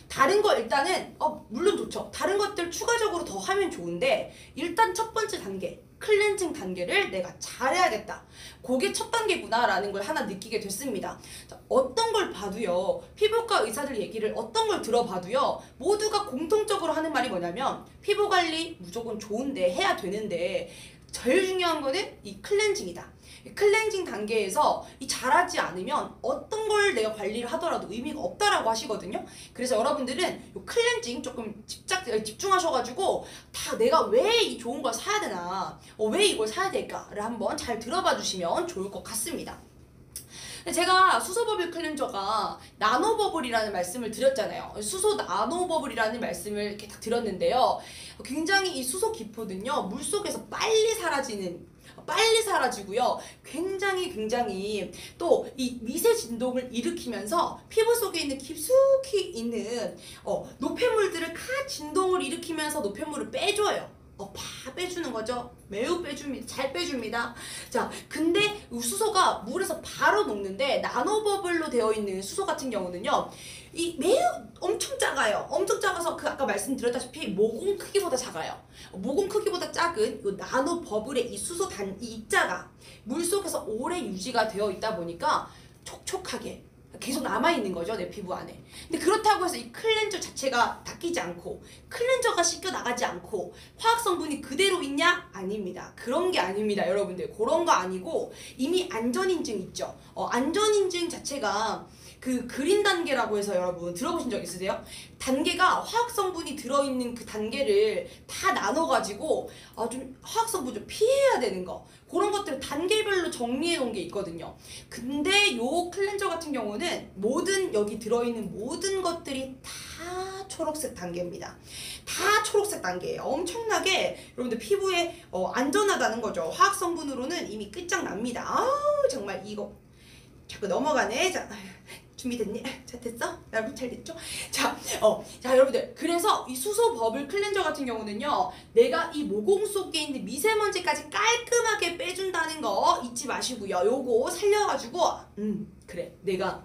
A: 다른 거 일단은 물론 좋죠. 다른 것들 추가적으로 더 하면 좋은데, 일단 첫 번째 단계, 클렌징 단계를 내가 잘해야겠다. 그게 첫 단계구나 라는 걸 하나 느끼게 됐습니다. 자, 어떤 걸 봐도요, 피부과 의사들 얘기를 어떤 걸 들어봐도요, 모두가 공통적으로 하는 말이 뭐냐면, 피부 관리 무조건 좋은데, 해야 되는데 제일 중요한 거는 이 클렌징이다. 클렌징 단계에서 잘하지 않으면 어떤 걸 내가 관리를 하더라도 의미가 없다라고 하시거든요. 그래서 여러분들은 이 클렌징 조금 집중하셔가지고, 다 내가 왜 이 좋은 걸 사야 되나, 왜 이걸 사야 될까를 한번 잘 들어봐 주시면 좋을 것 같습니다. 제가 수소버블 클렌저가 나노버블이라는 말씀을 드렸잖아요. 수소 나노버블이라는 말씀을 이렇게 딱 드렸는데요, 굉장히 이 수소 기포는요, 물속에서 빨리 사라지고요, 굉장히 또 이 미세 진동을 일으키면서 피부 속에 있는 깊숙이 있는 노폐물들을 진동을 일으키면서 노폐물을 빼줘요. 다 빼주는 거죠. 매우 빼줍니다. 잘 빼줍니다. 자, 근데 수소가 물에서 바로 녹는데, 나노버블로 되어 있는 수소 같은 경우는요, 매우 엄청 작아요. 엄청 작아서 아까 말씀드렸다시피 모공 크기보다 작아요. 모공 크기보다 작은 이 나노버블의 이 수소 입자가 물속에서 오래 유지가 되어 있다 보니까 촉촉하게 계속 남아있는 거죠, 내 피부 안에. 근데 그렇다고 해서 이 클렌저 자체가 닦이지 않고, 클렌저가 씻겨 나가지 않고 화학 성분이 그대로 있냐? 아닙니다. 그런 게 아닙니다, 여러분들. 그런 거 아니고, 이미 안전인증 있죠. 안전인증 자체가 그 그린 단계라고 해서 여러분 들어보신 적 있으세요? 단계가 화학 성분이 들어있는 그 단계를 다 나눠가지고 좀 화학 성분 좀 피해야 되는 거, 그런 것들을 단계별로 정리해 놓은 게 있거든요. 근데 요 클렌저 같은 경우는 여기 들어있는 모든 것들이 다 초록색 단계입니다. 다 초록색 단계예요. 엄청나게 여러분들 피부에 안전하다는 거죠. 화학 성분으로는 이미 끝장납니다. 아우 정말 이거 자꾸 넘어가네. 자, 준비됐니? 자, 됐어? 여러분 잘 됐죠? 자, 자, 여러분들. 그래서 이 수소 버블 클렌저 같은 경우는요, 내가 이 모공 속에 있는 미세먼지까지 깔끔하게 빼준다는 거 잊지 마시고요. 요거 살려가지고, 그래. 내가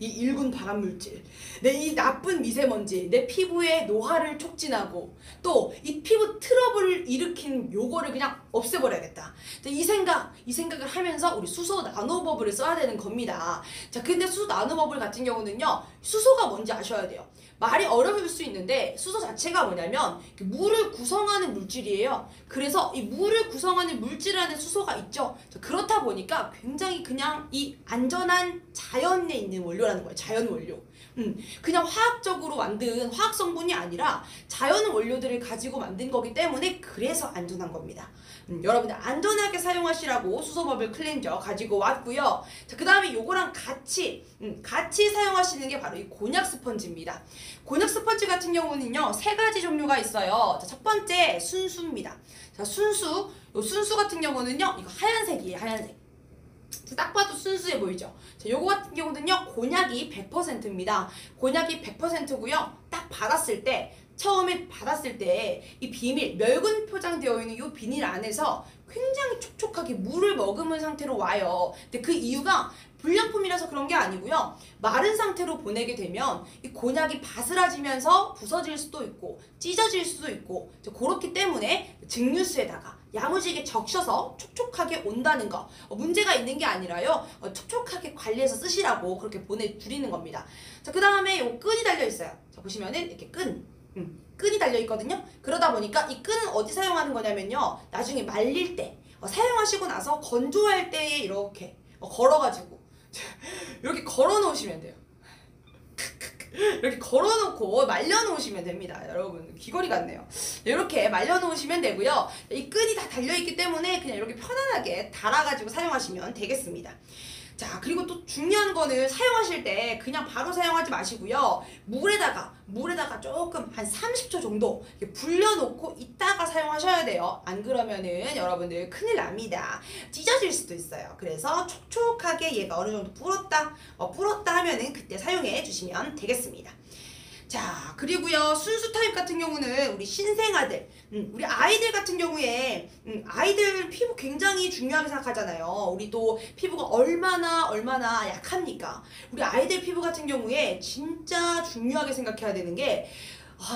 A: 이 일군 발암물질, 내 이 나쁜 미세먼지, 내 피부에 노화를 촉진하고 또 이 피부 트러블을 일으킨 요거를 그냥 없애버려야겠다. 이 생각을 하면서 우리 수소 나노버블을 써야 되는 겁니다. 자, 근데 수소 나노버블 같은 경우는요, 수소가 뭔지 아셔야 돼요. 말이 어려울 수 있는데 수소 자체가 뭐냐면 물을 구성하는 물질이에요. 그래서 이 물을 구성하는 물질 안에 수소가 있죠. 그렇다 보니까 굉장히 그냥 이 안전한 자연에 있는 원료라는 거예요. 자연 원료. 그냥 화학적으로 만든 화학 성분이 아니라 자연 원료들을 가지고 만든 거기 때문에 그래서 안전한 겁니다. 여러분들 안전하게 사용하시라고 수소버블 클렌저 가지고 왔고요. 자, 그 다음에 요거랑 같이 사용하시는 게 바로 이 곤약 스펀지입니다. 곤약 스펀지 같은 경우는요, 3가지 종류가 있어요. 자, 첫 번째 순수입니다. 자, 순수 같은 경우는요, 이거 하얀색이에요. 하얀색. 딱 봐도 순수해 보이죠? 자, 요거 같은 경우는요, 곤약이 100%입니다. 곤약이 100%고요. 딱 처음에 받았을 때 이 비닐, 멸균 포장되어 있는 이 비닐 안에서 굉장히 촉촉하게 물을 머금은 상태로 와요. 근데 그 이유가 불량품이라서 그런 게 아니고요. 마른 상태로 보내게 되면 이 곤약이 바스라지면서 부서질 수도 있고 찢어질 수도 있고 그렇기 때문에 증류수에다가 야무지게 적셔서 촉촉하게 온다는 거, 문제가 있는 게 아니라요, 촉촉하게 관리해서 쓰시라고 그렇게 보내드리는 겁니다. 자, 그 다음에 요 끈이 달려 있어요. 자, 보시면은 이렇게 끈이 달려 있거든요. 그러다 보니까 이 끈은 어디 사용하는 거냐면요, 나중에 말릴 때, 사용하시고 나서 건조할 때에 이렇게 걸어가지고 이렇게 걸어 놓으시면 돼요. 이렇게 걸어놓고 말려놓으시면 됩니다. 여러분 귀걸이 같네요. 이렇게 말려놓으시면 되고요. 이 끈이 다 달려있기 때문에 그냥 이렇게 편안하게 달아가지고 사용하시면 되겠습니다. 자, 그리고 또 중요한 거는 사용하실 때 그냥 바로 사용하지 마시고요. 물에다가 조금 한 30초 정도 불려놓고 이따가 사용하셔야 돼요. 안 그러면은 여러분들 큰일 납니다. 찢어질 수도 있어요. 그래서 촉촉하게 얘가 어느 정도 불었다 하면은 그때 사용해 주시면 되겠습니다. 자, 그리고요, 순수 타입 같은 경우는 우리 신생아들, 우리 아이들 같은 경우에 아이들 피부 굉장히 중요하게 생각하잖아요. 우리 또 피부가 얼마나 약합니까? 우리 아이들 피부 같은 경우에 진짜 중요하게 생각해야 되는 게,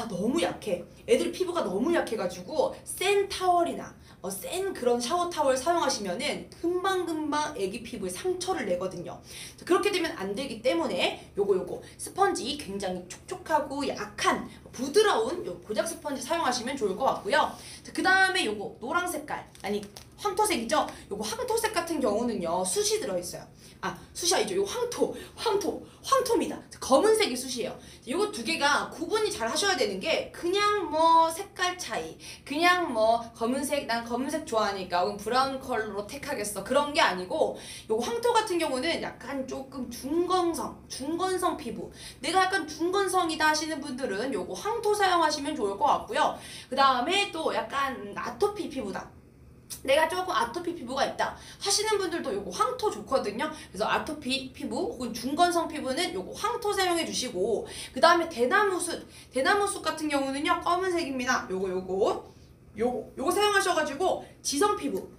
A: 너무 약해. 애들 피부가 너무 약해가지고 센 타월이나 센 그런 샤워 타월 사용하시면은 금방 애기 피부에 상처를 내거든요. 그렇게 되면 안 되기 때문에 요거 스펀지 굉장히 촉촉하고 약한 부드러운 요 고작 스펀지 사용하시면 좋을 것 같고요. 그 다음에 요거 노랑 색깔, 아니 황토색이죠? 요거 황토색 같은 경우는요, 숯이 들어있어요. 숯이 아니죠. 요거 황토입니다. 검은색이 숯이에요. 요거 두 개가 구분이 잘 하셔야 되는 게, 그냥 색깔 차이, 그냥 검은색, 난 검은색 좋아하니까 혹은 브라운 컬러로 택하겠어, 그런 게 아니고, 요거 황토 같은 경우는 약간 조금 중건성 피부, 내가 약간 중건성이다 하시는 분들은 요거 황토 사용하시면 좋을 것 같고요. 그 다음에 또 약간 아토피 피부다, 내가 조금 아토피 피부가 있다 하시는 분들도 요거 황토 좋거든요. 그래서 아토피 피부 혹은 중건성 피부는 요거 황토 사용해 주시고, 그 다음에 대나무숯 같은 경우는요, 검은색입니다. 요거 사용하셔가지고 지성 피부,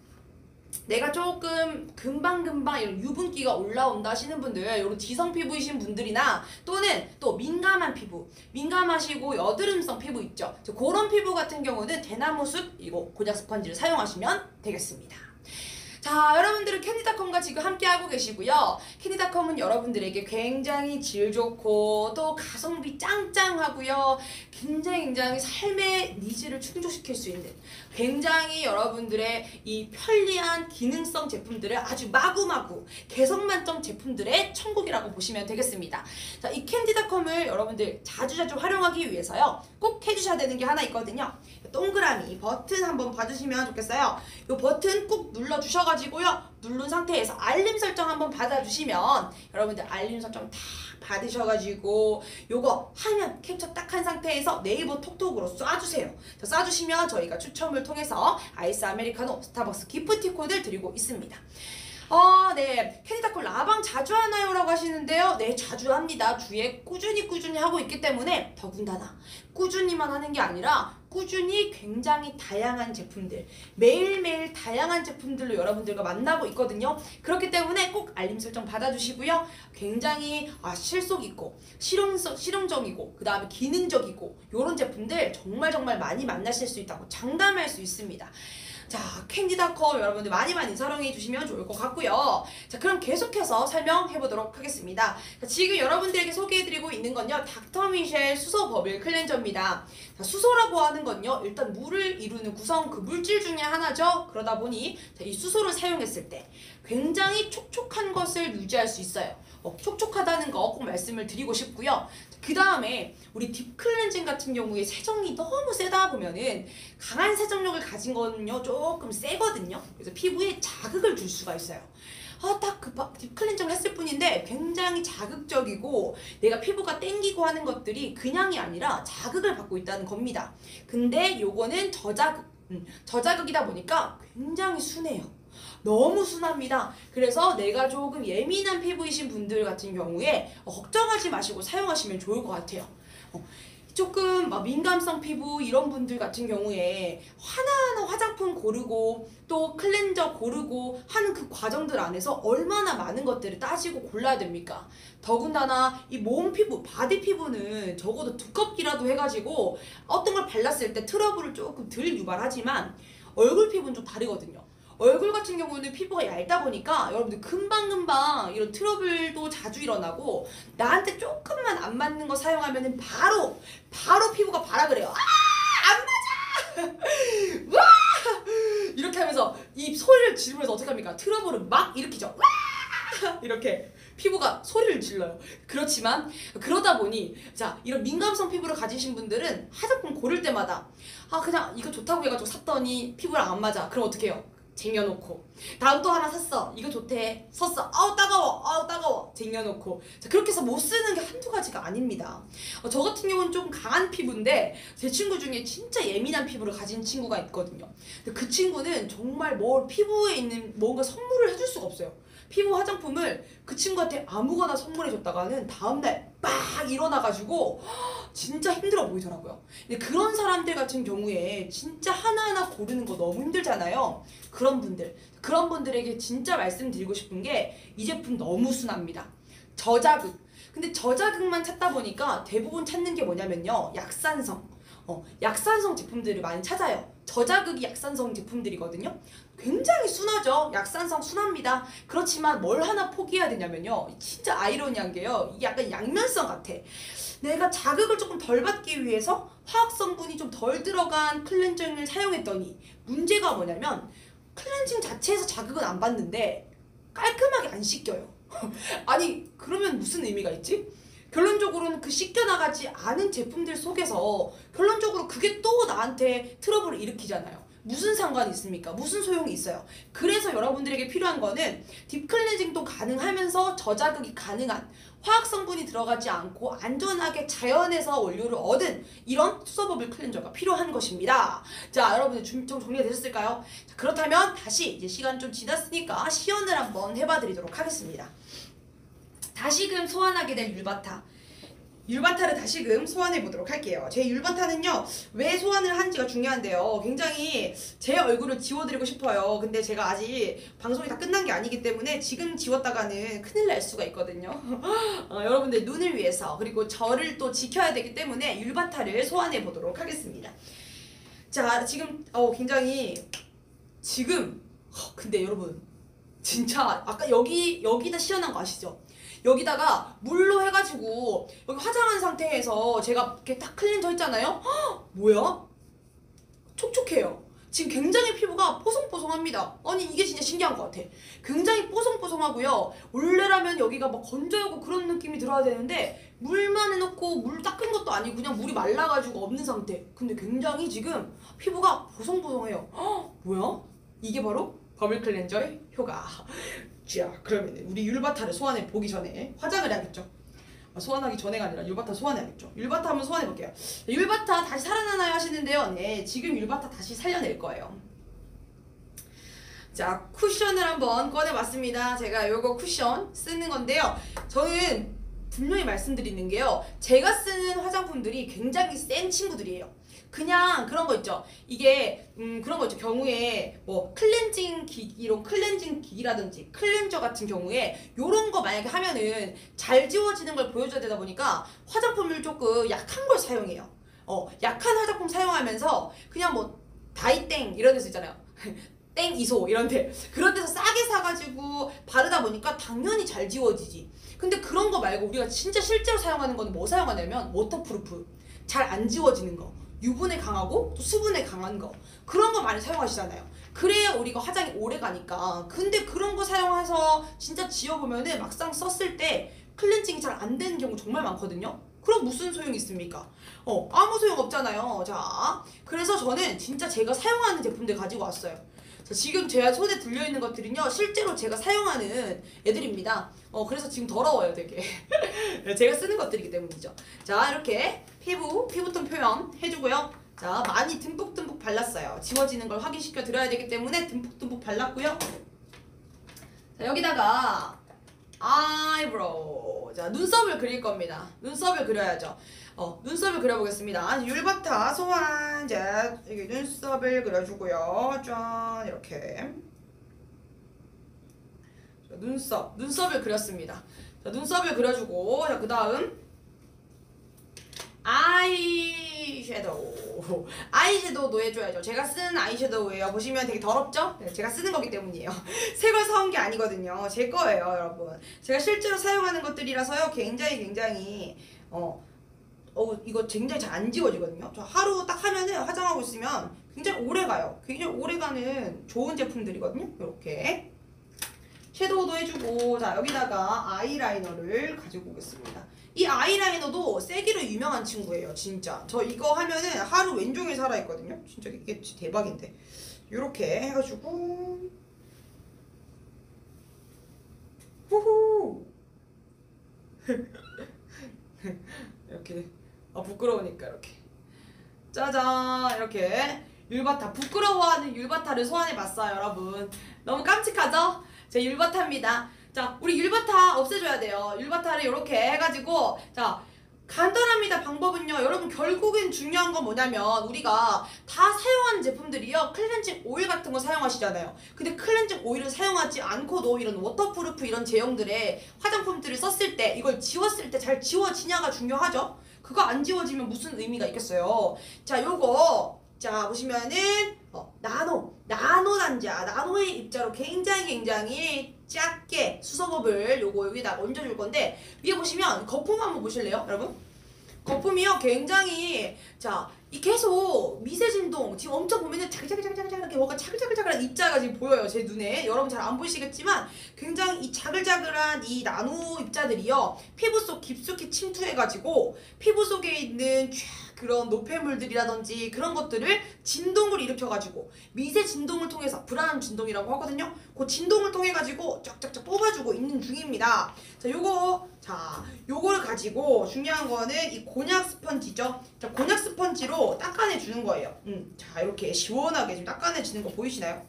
A: 내가 조금 금방 이런 유분기가 올라온다 하시는 분들, 요런 지성 피부이신 분들이나 또는 또 민감하시고 여드름성 피부 있죠. 그런 피부 같은 경우는 대나무숯 이거 곤약 스펀지를 사용하시면 되겠습니다. 자, 여러분들은 캔디닷컴과 지금 함께하고 계시고요. 캔디닷컴은 여러분들에게 굉장히 질 좋고 또 가성비 짱짱하고요. 굉장히 삶의 니즈를 충족시킬 수 있는 굉장히 여러분들의 이 편리한 기능성 제품들을 아주 마구마구 개성만점 제품들의 천국이라고 보시면 되겠습니다. 자, 이 캔디닷컴을 여러분들 자주자주 활용하기 위해서요, 꼭 해주셔야 되는 게 하나 있거든요. 동그라미 버튼 한번 봐주시면 좋겠어요. 이 버튼 꼭 눌러주셔가지고요, 누른 상태에서 알림 설정 한번 받아주시면, 여러분들 알림 설정 다 받으셔가지고 요거 화면 캡처 딱 한 상태에서 네이버 톡톡으로 쏴주세요. 쏴주시면 저희가 추첨을 통해서 아이스 아메리카노 스타벅스 기프티콘을 드리고 있습니다. 네. 캐디다코 라방 자주 하나요? 라고 하시는데요. 네, 자주 합니다. 주에 꾸준히 하고 있기 때문에 더군다나 꾸준히만 하는 게 아니라 꾸준히 굉장히 다양한 제품들, 매일매일 다양한 제품들로 여러분들과 만나고 있거든요. 그렇기 때문에 꼭 알림 설정 받아주시고요. 굉장히 실속 있고 실용적이고 그 다음에 기능적이고 이런 제품들 정말 많이 만나실 수 있다고 장담할 수 있습니다. 자, 캔디닷컴 여러분들 많이 사랑해 주시면 좋을 것 같고요. 자, 그럼 계속해서 설명해 보도록 하겠습니다. 자, 지금 여러분들에게 소개해드리고 있는 건요, 닥터미셸 수소 버블 클렌저입니다. 자, 수소라고 하는 건요, 일단 물을 이루는 구성 그 물질 중에 하나죠. 그러다 보니 자, 이 수소를 사용했을 때 굉장히 촉촉한 것을 유지할 수 있어요. 촉촉하다는 거 꼭 말씀을 드리고 싶고요. 그 다음에 우리 딥클렌징 같은 경우에 세정이 너무 세다 보면은 강한 세정력을 가진 거는요 조금 세거든요. 그래서 피부에 자극을 줄 수가 있어요. 딱 그 딥클렌징을 했을 뿐인데 굉장히 자극적이고 내가 피부가 땡기고 하는 것들이 그냥이 아니라 자극을 받고 있다는 겁니다. 근데 요거는 저자극이다 보니까 굉장히 순해요. 너무 순합니다. 그래서 내가 조금 예민한 피부이신 분들 같은 경우에 걱정하지 마시고 사용하시면 좋을 것 같아요. 조금 민감성 피부 이런 분들 같은 경우에 하나하나 화장품 고르고 또 클렌저 고르고 하는 그 과정들 안에서 얼마나 많은 것들을 따지고 골라야 됩니까? 더군다나 이 몸 피부, 바디 피부는 적어도 두껍기라도 해가지고 어떤 걸 발랐을 때 트러블을 조금 덜 유발하지만 얼굴 피부는 좀 다르거든요. 얼굴 같은 경우는 피부가 얇다 보니까 여러분들 금방금방 이런 트러블도 자주 일어나고 나한테 조금만 안 맞는 거 사용하면은 바로 피부가 바라 그래요. 안 맞아! 와! 이렇게 하면서 이 소리를 지르면서 어떻게 합니까? 트러블을 막 일으키죠. 와! 이렇게 피부가 소리를 질러요. 그렇지만 그러다 보니 자, 이런 민감성 피부를 가지신 분들은 화장품 고를 때마다 그냥 이거 좋다고 해가지고 샀더니 피부랑 안 맞아. 그럼 어떻게 해요? 쟁여놓고 다음 또 하나 샀어. 이거 좋대. 샀어. 따가워. 쟁여놓고. 자, 그렇게 해서 못 쓰는 게 한두 가지가 아닙니다. 저 같은 경우는 좀 강한 피부인데 제 친구 중에 진짜 예민한 피부를 가진 친구가 있거든요. 근데 그 친구는 정말 피부에 있는 뭔가 선물을 해줄 수가 없어요. 피부 화장품을 그 친구한테 아무거나 선물해줬다가는 다음날 막 일어나가지고 진짜 힘들어 보이더라고요. 근데 그런 사람들 같은 경우에 진짜 하나하나 고르는 거 너무 힘들잖아요. 그런 분들에게 진짜 말씀드리고 싶은 게 이 제품 너무 순합니다. 저자극. 근데 저자극만 찾다 보니까 대부분 찾는 게 뭐냐면요, 약산성 제품들을 많이 찾아요. 저자극이 약산성 제품들이거든요. 굉장히 순하죠. 약산성 순합니다. 그렇지만 뭘 하나 포기해야 되냐면요, 진짜 아이러니한 게요, 이게 약간 양면성 같아. 내가 자극을 조금 덜 받기 위해서 화학 성분이 좀 덜 들어간 클렌징을 사용했더니 문제가 뭐냐면 클렌징 자체에서 자극은 안 받는데 깔끔하게 안 씻겨요. 아니, 그러면 무슨 의미가 있지? 결론적으로는 그 씻겨나가지 않은 제품들 속에서 결론적으로 그게 또 나한테 트러블을 일으키잖아요. 무슨 상관이 있습니까? 무슨 소용이 있어요? 그래서 여러분들에게 필요한 거는 딥클렌징도 가능하면서 저자극이 가능한 화학 성분이 들어가지 않고 안전하게 자연에서 원료를 얻은 이런 수소버블 클렌저가 필요한 것입니다. 자, 여러분들 좀 정리가 되셨을까요? 자, 그렇다면 다시 이제 시간 좀 지났으니까 시연을 한번 해봐 드리도록 하겠습니다. 다시금 소환하게 될 율바타를 다시금 소환해 보도록 할게요. 제 율바타는요, 왜 소환을 한지가 중요한데요, 굉장히 제 얼굴을 지워드리고 싶어요. 근데 제가 아직 방송이 다 끝난 게 아니기 때문에 지금 지웠다가는 큰일 날 수가 있거든요. 여러분들 눈을 위해서, 그리고 저를 또 지켜야 되기 때문에 율바타를 소환해 보도록 하겠습니다. 자, 지금 굉장히 근데 여러분 진짜 아까 여기다 시연한 거 아시죠? 여기다가 물로 해가지고 여기 화장한 상태에서 제가 이렇게 딱 클렌저 했잖아요? 뭐야? 촉촉해요. 지금 굉장히 피부가 뽀송뽀송합니다. 아니, 이게 진짜 신기한 것 같아. 굉장히 뽀송뽀송하고요. 원래라면 여기가 막 건조하고 그런 느낌이 들어야 되는데 물만 해놓고 물 닦은 것도 아니고 그냥 물이 말라가지고 없는 상태. 근데 굉장히 지금 피부가 보송보송해요. 뭐야? 이게 바로 버블 클렌저의 효과. 자, 그러면 우리 율바타를 소환해 보기 전에 화장을 해야겠죠. 소환하기 전에가 아니라 율바타 소환해야겠죠. 율바타 한번 소환해 볼게요. 율바타 다시 살아나나요 하시는데요. 네, 지금 율바타 다시 살려낼 거예요. 자, 쿠션을 한번 꺼내봤습니다. 제가 요거 쿠션 쓰는 건데요. 저는 분명히 말씀드리는 게요. 제가 쓰는 화장품들이 굉장히 센 친구들이에요. 그냥 그런 거 있죠. 이게 그런 거 있죠. 경우에 뭐 클렌징 기기, 이런 클렌징 기기라든지 클렌저 같은 경우에 요런 거 만약에 하면은 잘 지워지는 걸 보여줘야 되다 보니까 화장품을 조금 약한 걸 사용해요. 약한 화장품 사용하면서 그냥 뭐 다이땡 이런 데서 있잖아요. 땡 이소 이런데 그런 데서 싸게 사가지고 바르다 보니까 당연히 잘 지워지지. 근데 그런 거 말고 우리가 진짜 실제로 사용하는 건 뭐 사용하냐면 워터프루프, 잘 안 지워지는 거, 유분에 강하고 또 수분에 강한 거, 그런 거 많이 사용하시잖아요. 그래야 우리가 화장이 오래 가니까. 근데 그런 거 사용해서 진짜 지워보면은 막상 썼을 때 클렌징이 잘 안 되는 경우 정말 많거든요. 그럼 무슨 소용이 있습니까? 아무 소용 없잖아요. 자, 그래서 저는 진짜 제가 사용하는 제품들 가지고 왔어요. 자, 지금 제 손에 들려있는 것들은요, 실제로 제가 사용하는 애들입니다. 그래서 지금 더러워요, 되게. 제가 쓰는 것들이기 때문이죠. 자, 이렇게 피부톤 표현 해주고요. 자, 많이 듬뿍듬뿍 발랐어요. 지워지는 걸 확인시켜 드려야 되기 때문에 듬뿍듬뿍 발랐고요. 자, 여기다가 아이브로우. 자, 눈썹을 그릴 겁니다. 눈썹을 그려야죠. 눈썹을 그려보겠습니다. 율바타 소환. 자, 여기 눈썹을 그려주고요. 짠, 이렇게. 자, 눈썹을 그렸습니다. 자, 눈썹을 그려주고, 자, 그 다음 아이섀도우도 해줘야죠. 제가 쓰는 아이섀도우예요. 보시면 되게 더럽죠? 네, 제가 쓰는 거기 때문이에요. 새 걸 사온 게 아니거든요. 제 거예요, 여러분. 제가 실제로 사용하는 것들이라서요. 굉장히 이거 굉장히 잘 안 지워지거든요. 저 하루 딱 하면은 화장하고 있으면 굉장히 오래 가요. 굉장히 오래 가는 좋은 제품들이거든요. 이렇게 섀도우도 해주고, 자, 여기다가 아이라이너를 가지고 오겠습니다. 이 아이라이너도 세기로 유명한 친구예요. 진짜 저 이거 하면은 하루 왼종일 살아있거든요. 진짜 이게 대박인데. 요렇게 해가지고 후후 이렇게 부끄러우니까 이렇게 짜잔, 이렇게 율바타, 부끄러워하는 율바타를 소환해봤어요. 여러분 너무 깜찍하죠? 제 율바타입니다. 자, 우리 율바타 없애줘야 돼요. 율바타를 이렇게 해가지고, 자, 간단합니다. 방법은요. 여러분 결국엔 중요한 건 뭐냐면 우리가 다 사용하는 제품들이요. 클렌징 오일 같은 거 사용하시잖아요. 근데 클렌징 오일을 사용하지 않고도 이런 워터프루프 이런 제형들의 화장품들을 썼을 때, 이걸 지웠을 때 잘 지워지냐가 중요하죠. 그거 안 지워지면 무슨 의미가 있겠어요. 자, 요거 자 보시면은 나노 단자, 나노의 입자로 굉장히 작게 수소법을 요거 여기다 얹어줄 건데, 위에 보시면 거품 한번 보실래요, 여러분? 거품이요 굉장히, 자, 이 계속 미세 진동 지금 엄청 보면은 자글자글자글 이렇게 뭔가 자글자글자글한 입자가 지금 보여요, 제 눈에. 여러분 잘 안 보이시겠지만 굉장히 이 자글자글한 이 나노 입자들이요 피부 속 깊숙이 침투해가지고 피부 속에 있는 그런 노폐물들이라든지 그런 것들을 진동을 일으켜가지고 미세 진동을 통해서, 불안한 진동이라고 하거든요. 그 진동을 통해가지고 쫙쫙쫙 뽑아주고 있는 중입니다. 자, 요거를 가지고 중요한 거는 이 곤약 스펀지죠. 자, 곤약 스펀지로 닦아내주는 거예요. 자, 이렇게 시원하게 지금 닦아내지는 거 보이시나요?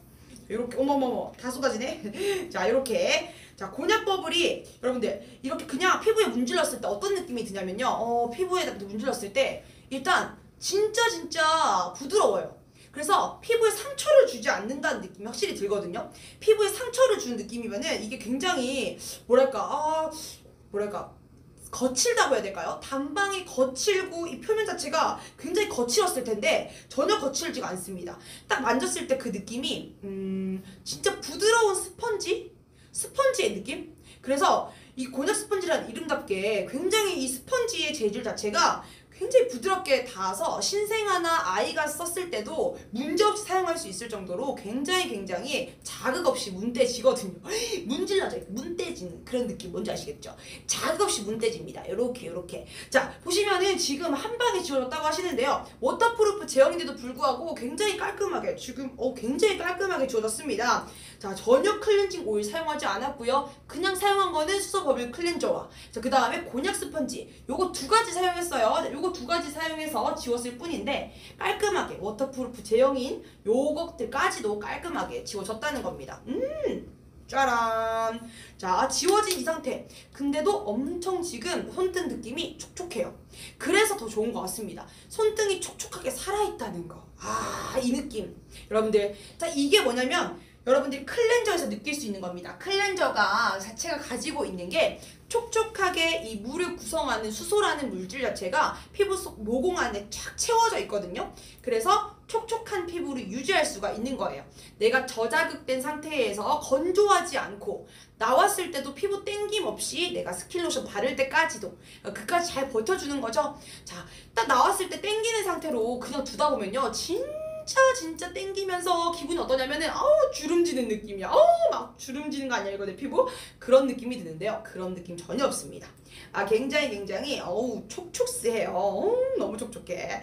A: 이렇게, 어머머머, 다 쏟아지네. 자, 이렇게. 자, 곤약 버블이 여러분들 이렇게 그냥 피부에 문질렀을 때 어떤 느낌이 드냐면요. 피부에 문질렀을 때 일단 진짜 부드러워요. 그래서 피부에 상처를 주지 않는다는 느낌이 확실히 들거든요. 피부에 상처를 주는 느낌이면은 이게 굉장히 뭐랄까 거칠다고 해야 될까요? 단방이 거칠고 이 표면 자체가 굉장히 거칠었을 텐데 전혀 거칠지가 않습니다. 딱 만졌을 때 그 느낌이 진짜 부드러운 스펀지의 느낌? 그래서 이 곤약 스펀지라는 이름답게 굉장히 이 스펀지의 재질 자체가 굉장히 부드럽게 닿아서 신생아나 아이가 썼을 때도 문제없이 사용할 수 있을 정도로 굉장히 자극 없이 문대지거든요. 문질러져 있고 문대지는 그런 느낌 뭔지 아시겠죠? 자극 없이 문대집니다. 요렇게 자 보시면은 지금 한 방에 지워졌다고 하시는데요. 워터프루프 제형인데도 불구하고 굉장히 깔끔하게 지금 굉장히 깔끔하게 지워졌습니다. 자 전혀 클렌징 오일 사용하지 않았고요. 그냥 사용한 거는 수소 버블 클렌저와 그 다음에 곤약 스펀지 요거 두 가지 사용했어요. 요거 두 가지 사용해서 지웠을 뿐인데 깔끔하게 워터프루프 제형인 요것들까지도 깔끔하게 지워졌다는 겁니다. 짜란. 자 지워진 이 상태. 근데도 엄청 지금 손등 느낌이 촉촉해요. 그래서 더 좋은 것 같습니다. 손등이 촉촉하게 살아있다는 거. 이 느낌. 여러분들 자 이게 뭐냐면 여러분들이 클렌저에서 느낄 수 있는 겁니다. 클렌저가 자체가 가지고 있는 게 촉촉하게 이 물을 구성하는 수소라는 물질 자체가 피부 속 모공 안에 쫙 채워져 있거든요. 그래서 촉촉한 피부를 유지할 수가 있는 거예요. 내가 저자극된 상태에서 건조하지 않고 나왔을 때도 피부 땡김 없이 내가 스킨로션 바를 때까지도 그까지 잘 버텨주는 거죠. 자, 딱 나왔을 때 땡기는 상태로 그냥 두다 보면요. 진짜 땡기면서 기분이 어떠냐면은 주름지는 느낌이야. 막 주름지는 거 아니야 이거 내 피부? 그런 느낌이 드는데요. 그런 느낌 전혀 없습니다. 굉장히 촉촉해요. 너무 촉촉해.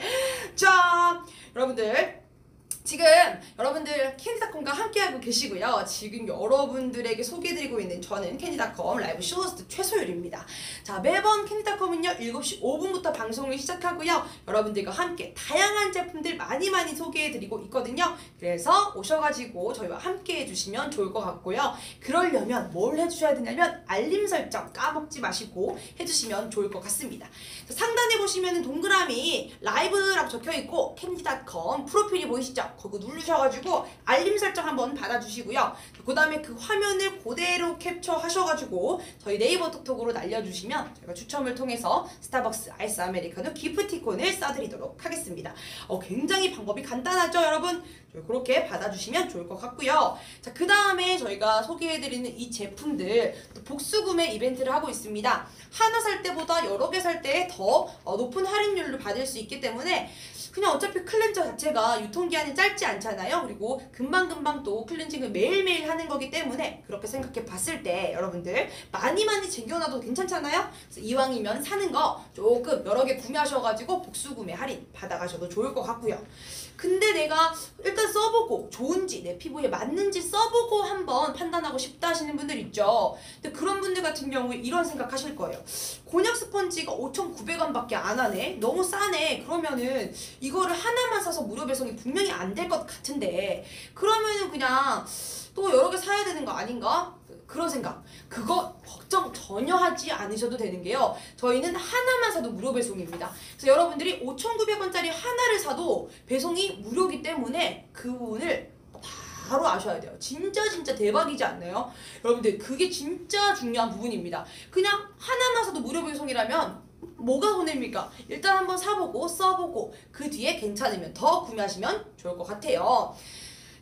A: 자 여러분들 지금 여러분들 캔디닷컴과 함께하고 계시고요. 지금 여러분들에게 소개해드리고 있는 저는 캔디닷컴 라이브 쇼호스트 최소율입니다. 자 매번 캔디닷컴은요 7시 5분부터 방송을 시작하고요. 여러분들과 함께 다양한 제품들 많이 소개해드리고 있거든요. 그래서 오셔가지고 저희와 함께 해주시면 좋을 것 같고요. 그러려면 뭘 해주셔야 되냐면 알림 설정 까먹지 마시고 해주시면 좋을 것 같습니다. 자, 상단에 보시면 동그라미 라이브라고 적혀있고 캔디닷컴 프로필이 보이시죠? 그거 누르셔가지고 알림 설정 한번 받아주시고요. 그 다음에 그 화면을 그대로 캡처하셔가지고 저희 네이버 톡톡으로 날려주시면 저희가 추첨을 통해서 스타벅스 아이스 아메리카노 기프티콘을 쏴드리도록 하겠습니다. 굉장히 방법이 간단하죠 여러분? 그렇게 받아주시면 좋을 것 같고요. 자, 그 다음에 저희가 소개해드리는 이 제품들 또 복수구매 이벤트를 하고 있습니다. 하나 살 때보다 여러 개 살 때 더 높은 할인율을 받을 수 있기 때문에 그냥 어차피 클렌저 자체가 유통기한이 짧지 않잖아요. 그리고 금방금방 또 클렌징을 매일매일 하는 거기 때문에 그렇게 생각해 봤을 때 여러분들 많이 챙겨놔도 괜찮잖아요. 그래서 이왕이면 사는 거 조금 여러 개 구매하셔가지고 복수구매 할인 받아가셔도 좋을 것 같고요. 근데 내가 일단 써보고 좋은지 내 피부에 맞는지 써보고 한번 판단하고 싶다 하시는 분들 있죠. 근데 그런 분들 같은 경우에 이런 생각하실 거예요. 곤약 스펀지가 5,900원밖에 안 하네. 너무 싸네. 그러면은 이거를 하나만 사서 무료 배송이 분명히 안 될 것 같은데 그러면은 그냥 또 여러 개 사야 되는 거 아닌가? 그런 생각. 그거 걱정 전혀 하지 않으셔도 되는 게요. 저희는 하나만 사도 무료 배송입니다. 그래서 여러분들이 5,900원짜리 하나를 사도 배송이 무료이기 때문에 그 부분을 바로 아셔야 돼요. 진짜 대박이지 않나요? 여러분들 그게 진짜 중요한 부분입니다. 그냥 하나만 사도 무료 배송이라면 뭐가 손해입니까? 일단 한번 사보고 써보고 그 뒤에 괜찮으면 더 구매하시면 좋을 것 같아요.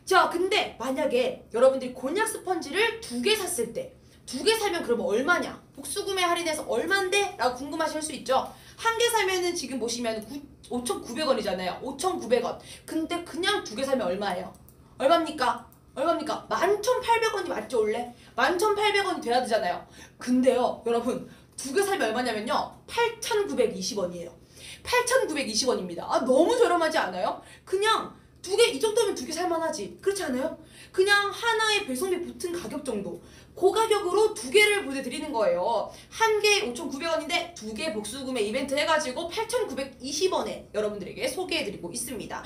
A: 자 근데 만약에 여러분들이 곤약 스펀지를 2개 샀을 때 2개 사면 그러면 얼마냐? 복수구매 할인해서 얼만데? 라고 궁금하실 수 있죠? 한 개 사면은 지금 보시면 5,900원이잖아요. 5,900원. 근데 그냥 2개 사면 얼마예요? 얼마입니까? 11,800원이 맞죠 원래? 11,800원이 돼야 되잖아요. 근데요 여러분 2개 사면 얼마냐면요 8,920원이에요. 8,920원입니다. 너무 저렴하지 않아요? 그냥 2개, 이 정도면 2개 살만하지. 그렇지 않아요? 그냥 하나의 배송비 붙은 가격 정도. 그 가격으로 2개를 보내드리는 거예요. 한 개에 5,900원인데 2개 복수구매 이벤트 해가지고 8,920원에 여러분들에게 소개해드리고 있습니다.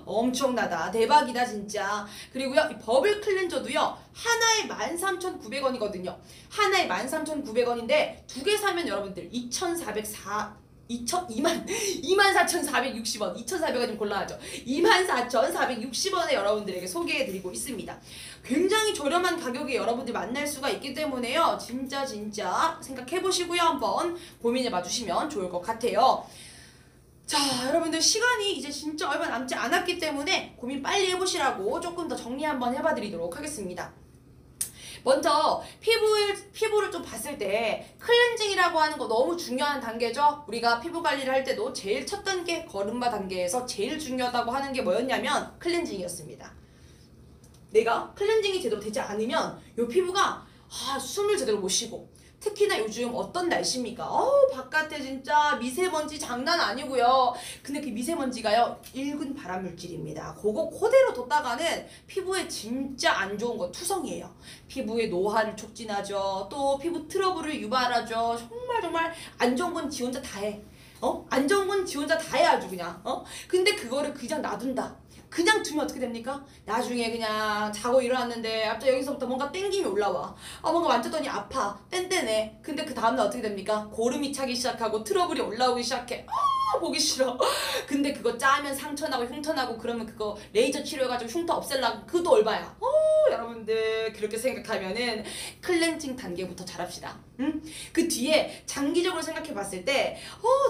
A: 엄청나다. 대박이다 진짜. 그리고요 이 버블 클렌저도요 하나에 13,900원이거든요. 하나에 13,900원인데 2개 사면 여러분들 24,460원 2,400원 골라야죠. 24,460원에 여러분들에게 소개해드리고 있습니다. 굉장히 저렴한 가격에 여러분들 만날 수가 있기 때문에요. 진짜 생각해보시고요. 한번 고민해봐 주시면 좋을 것 같아요. 자 여러분들 시간이 이제 진짜 얼마 남지 않았기 때문에 고민 빨리 해보시라고 조금 더 정리 한번 해봐 드리도록 하겠습니다. 먼저 피부를 좀 봤을 때 클렌징이라고 하는 거 너무 중요한 단계죠. 우리가 피부 관리를 할 때도 제일 첫 단계 걸음마 단계에서 제일 중요하다고 하는 게 뭐였냐면 클렌징이었습니다. 내가 클렌징이 제대로 되지 않으면 이 피부가 숨을 제대로 못 쉬고, 특히나 요즘 어떤 날씨입니까? 바깥에 진짜 미세먼지 장난 아니고요. 근데 그 미세먼지가요, 일군 발암물질입니다. 그거 그대로 뒀다가는 피부에 진짜 안 좋은 거 투성이에요. 피부에 노화를 촉진하죠. 또 피부 트러블을 유발하죠. 정말 안 좋은 건 지 혼자 다 해. 안 좋은 건 지 혼자 다 해, 아주 그냥. 근데 그거를 그냥 놔둔다. 그냥 두면 어떻게 됩니까? 나중에 그냥 자고 일어났는데 갑자기 여기서부터 뭔가 땡김이 올라와. 뭔가 만졌더니 아파. 뗀뗀해. 근데 그 다음날 어떻게 됩니까? 고름이 차기 시작하고 트러블이 올라오기 시작해. 보기 싫어. 근데 그거 짜면 상처나고 흉터나고 그러면 그거 레이저 치료해가지고 흉터 없앨라고 그것도 얼마야. 여러분들 그렇게 생각하면은 클렌징 단계부터 잘합시다. 그 뒤에 장기적으로 생각해 봤을 때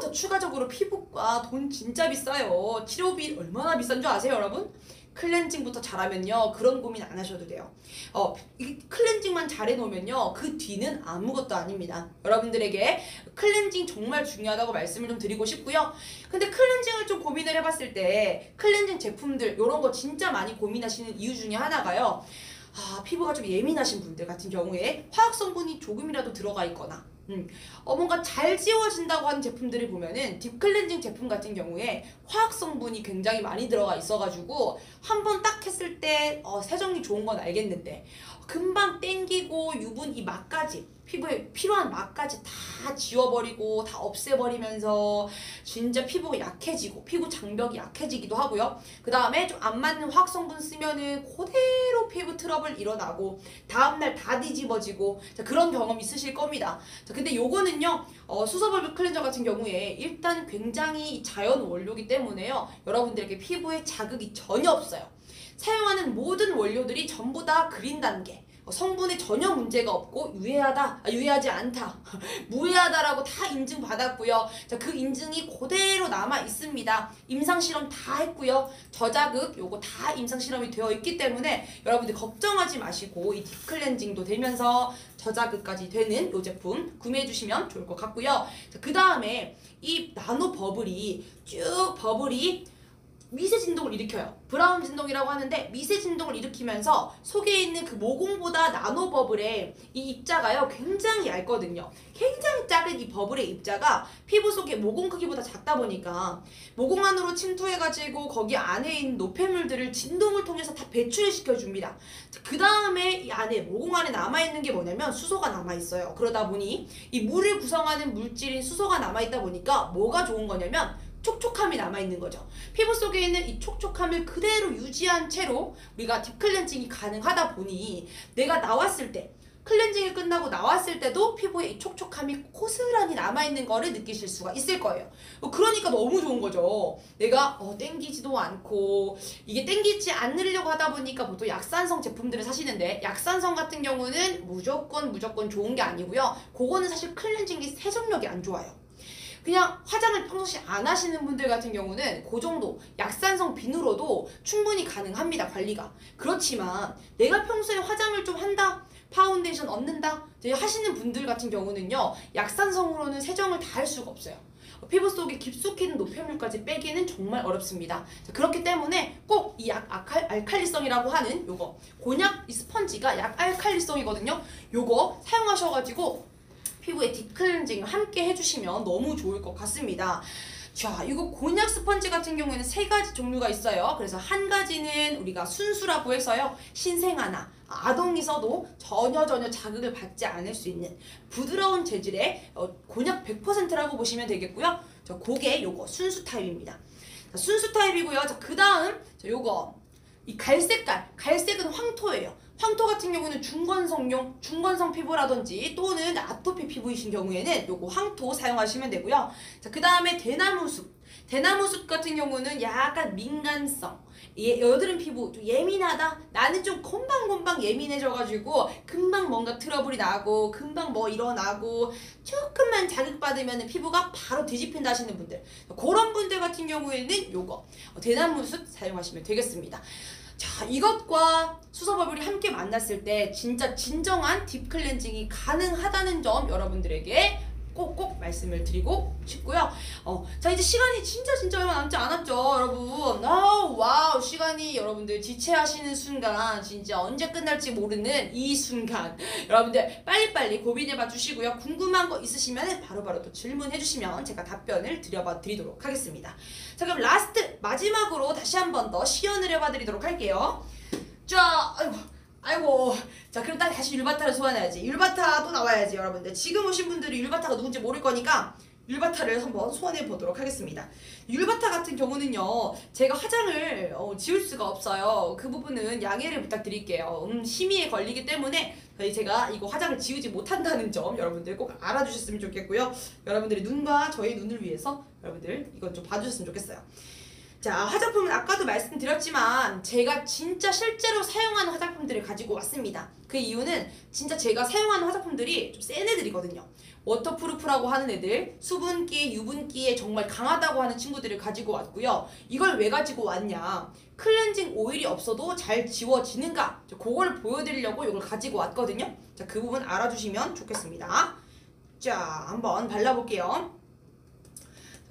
A: 더 추가적으로 피부과 돈 진짜 비싸요. 치료비 얼마나 비싼 줄 아세요, 여러분? 클렌징부터 잘하면요, 그런 고민 안 하셔도 돼요. 이 클렌징만 잘해놓으면요, 그 뒤는 아무것도 아닙니다. 여러분들에게 클렌징 정말 중요하다고 말씀을 좀 드리고 싶고요. 근데 클렌징을 좀 고민을 해봤을 때 클렌징 제품들 이런 거 진짜 많이 고민하시는 이유 중에 하나가요, 피부가 좀 예민하신 분들 같은 경우에 화학 성분이 조금이라도 들어가 있거나 뭔가 잘 지워진다고 하는 제품들을 보면은 딥클렌징 제품 같은 경우에 화학 성분이 굉장히 많이 들어가 있어가지고 한번 딱 했을 때 세정이 좋은 건 알겠는데 금방 땡기고 유분 이 막까지 피부에 필요한 막까지 다 지워버리고 다 없애버리면서 진짜 피부가 약해지고 피부 장벽이 약해지기도 하고요. 그 다음에 좀 안 맞는 화학 성분 쓰면은 그대로 피부 트러블 일어나고 다음날 다 뒤집어지고 그런 경험 있으실 겁니다. 근데 요거는요, 수서버블 클렌저 같은 경우에 일단 굉장히 자연 원료이기 때문에요, 여러분들에게 피부에 자극이 전혀 없어요. 사용하는 모든 원료들이 전부 다 그린 단계, 성분에 전혀 문제가 없고 유해하지 않다, 무해하다라고 다 인증받았고요. 그 인증이 그대로 남아 있습니다. 임상실험 다 했고요. 저자극 요거 다 임상실험이 되어 있기 때문에 여러분들 걱정하지 마시고 이 딥클렌징도 되면서 저자극까지 되는 이 제품 구매해 주시면 좋을 것 같고요. 그 다음에 이 나노 버블이 쭉 버블이 미세 진동을 일으켜요. 브라운 진동이라고 하는데 미세 진동을 일으키면서 속에 있는 그 모공보다 나노 버블의 이 입자가요, 굉장히 얇거든요. 굉장히 작은 이 버블의 입자가 피부 속의 모공 크기보다 작다 보니까 모공 안으로 침투해가지고 거기 안에 있는 노폐물들을 진동을 통해서 다 배출을 시켜줍니다. 그 다음에 이 안에 모공 안에 남아있는 게 뭐냐면 수소가 남아있어요. 그러다 보니 이 물을 구성하는 물질인 수소가 남아있다 보니까 뭐가 좋은 거냐면 촉촉함이 남아있는 거죠. 피부 속에 있는 이 촉촉함을 그대로 유지한 채로 우리가 딥클렌징이 가능하다 보니 내가 나왔을 때, 클렌징이 끝나고 나왔을 때도 피부에 이 촉촉함이 고스란히 남아있는 거를 느끼실 수가 있을 거예요. 그러니까 너무 좋은 거죠. 내가 땡기지도 않고, 이게 땡기지 않으려고 하다 보니까 보통 약산성 제품들을 사시는데 약산성 같은 경우는 무조건 좋은 게 아니고요. 그거는 사실 클렌징이 세정력이 안 좋아요. 그냥 화장을 평소시 안 하시는 분들 같은 경우는 그 정도 약산성 비누로도 충분히 가능합니다, 관리가. 그렇지만 내가 평소에 화장을 좀 한다, 파운데이션 얻는다 하시는 분들 같은 경우는요, 약산성으로는 세정을 다 할 수가 없어요. 피부 속에 깊숙이 있는 노폐물까지 빼기는 정말 어렵습니다. 그렇기 때문에 꼭 이 알칼리성이라고 하는 요거, 곤약 이 스펀지가 약알칼리성이거든요. 요거 사용하셔가지고 피부에 딥클렌징을 함께 해주시면 너무 좋을 것 같습니다. 자, 이거 곤약 스펀지 같은 경우에는 3가지 종류가 있어요. 그래서 한 가지는 우리가 순수라고 해서요, 신생아나 아동이 써도 전혀 자극을 받지 않을 수 있는 부드러운 재질의 곤약 100%라고 보시면 되겠고요. 자, 그게 요거 순수 타입입니다. 자, 순수 타입이고요. 자, 그 다음 요거 이 갈색은 황토예요. 황토 같은 경우는 중건성 피부라든지 또는 아토피 피부이신 경우에는 요거 황토 사용하시면 되고요. 자, 그 다음에 대나무숲 같은 경우는 약간 민감성, 여드름 피부 좀 예민하다, 나는 좀 금방 예민해져가지고 금방 뭔가 트러블이 나고 금방 뭐 일어나고 조금만 자극받으면 피부가 바로 뒤집힌다 하시는 분들, 그런 분들 같은 경우에는 요거 대나무숲 사용하시면 되겠습니다. 자, 이것과 수서버블이 함께 만났을 때 진짜 진정한 딥클렌징이 가능하다는 점 여러분들에게 꼭꼭 말씀을 드리고 싶고요. 자, 이제 시간이 진짜 얼마 남지 않았죠, 여러분. 와우, 시간이 여러분들 지체하시는 순간, 진짜 언제 끝날지 모르는 이 순간, 여러분들 빨리빨리 고민해봐 주시고요. 궁금한 거 있으시면 바로바로 또 질문해 주시면 제가 답변을 드리도록 하겠습니다. 자, 그럼 라스트 마지막으로 다시 한 번 더 시연을 해봐 드리도록 할게요. 자, 아이고. 자, 그럼 딱 다시 율바타를 소환해야지. 율바타 또 나와야지, 여러분들. 지금 오신 분들이 율바타가 누군지 모를 거니까 율바타를 한번 소환해 보도록 하겠습니다. 율바타 같은 경우는요, 제가 화장을 지울 수가 없어요. 그 부분은 양해를 부탁드릴게요. 심의에 걸리기 때문에 제가 이거 화장을 지우지 못한다는 점 여러분들 꼭 알아주셨으면 좋겠고요. 여러분들의 눈과 저의 눈을 위해서 여러분들 이건 좀 봐주셨으면 좋겠어요. 자, 화장품은 아까도 말씀드렸지만 제가 진짜 실제로 사용하는 화장품들을 가지고 왔습니다. 그 이유는 진짜 제가 사용하는 화장품들이 좀 센 애들이거든요. 워터프루프라고 하는 애들, 수분기, 유분기에 정말 강하다고 하는 친구들을 가지고 왔고요. 이걸 왜 가지고 왔냐? 클렌징 오일이 없어도 잘 지워지는가? 그걸 보여드리려고 이걸 가지고 왔거든요. 자, 그 부분 알아주시면 좋겠습니다. 자, 한번 발라볼게요.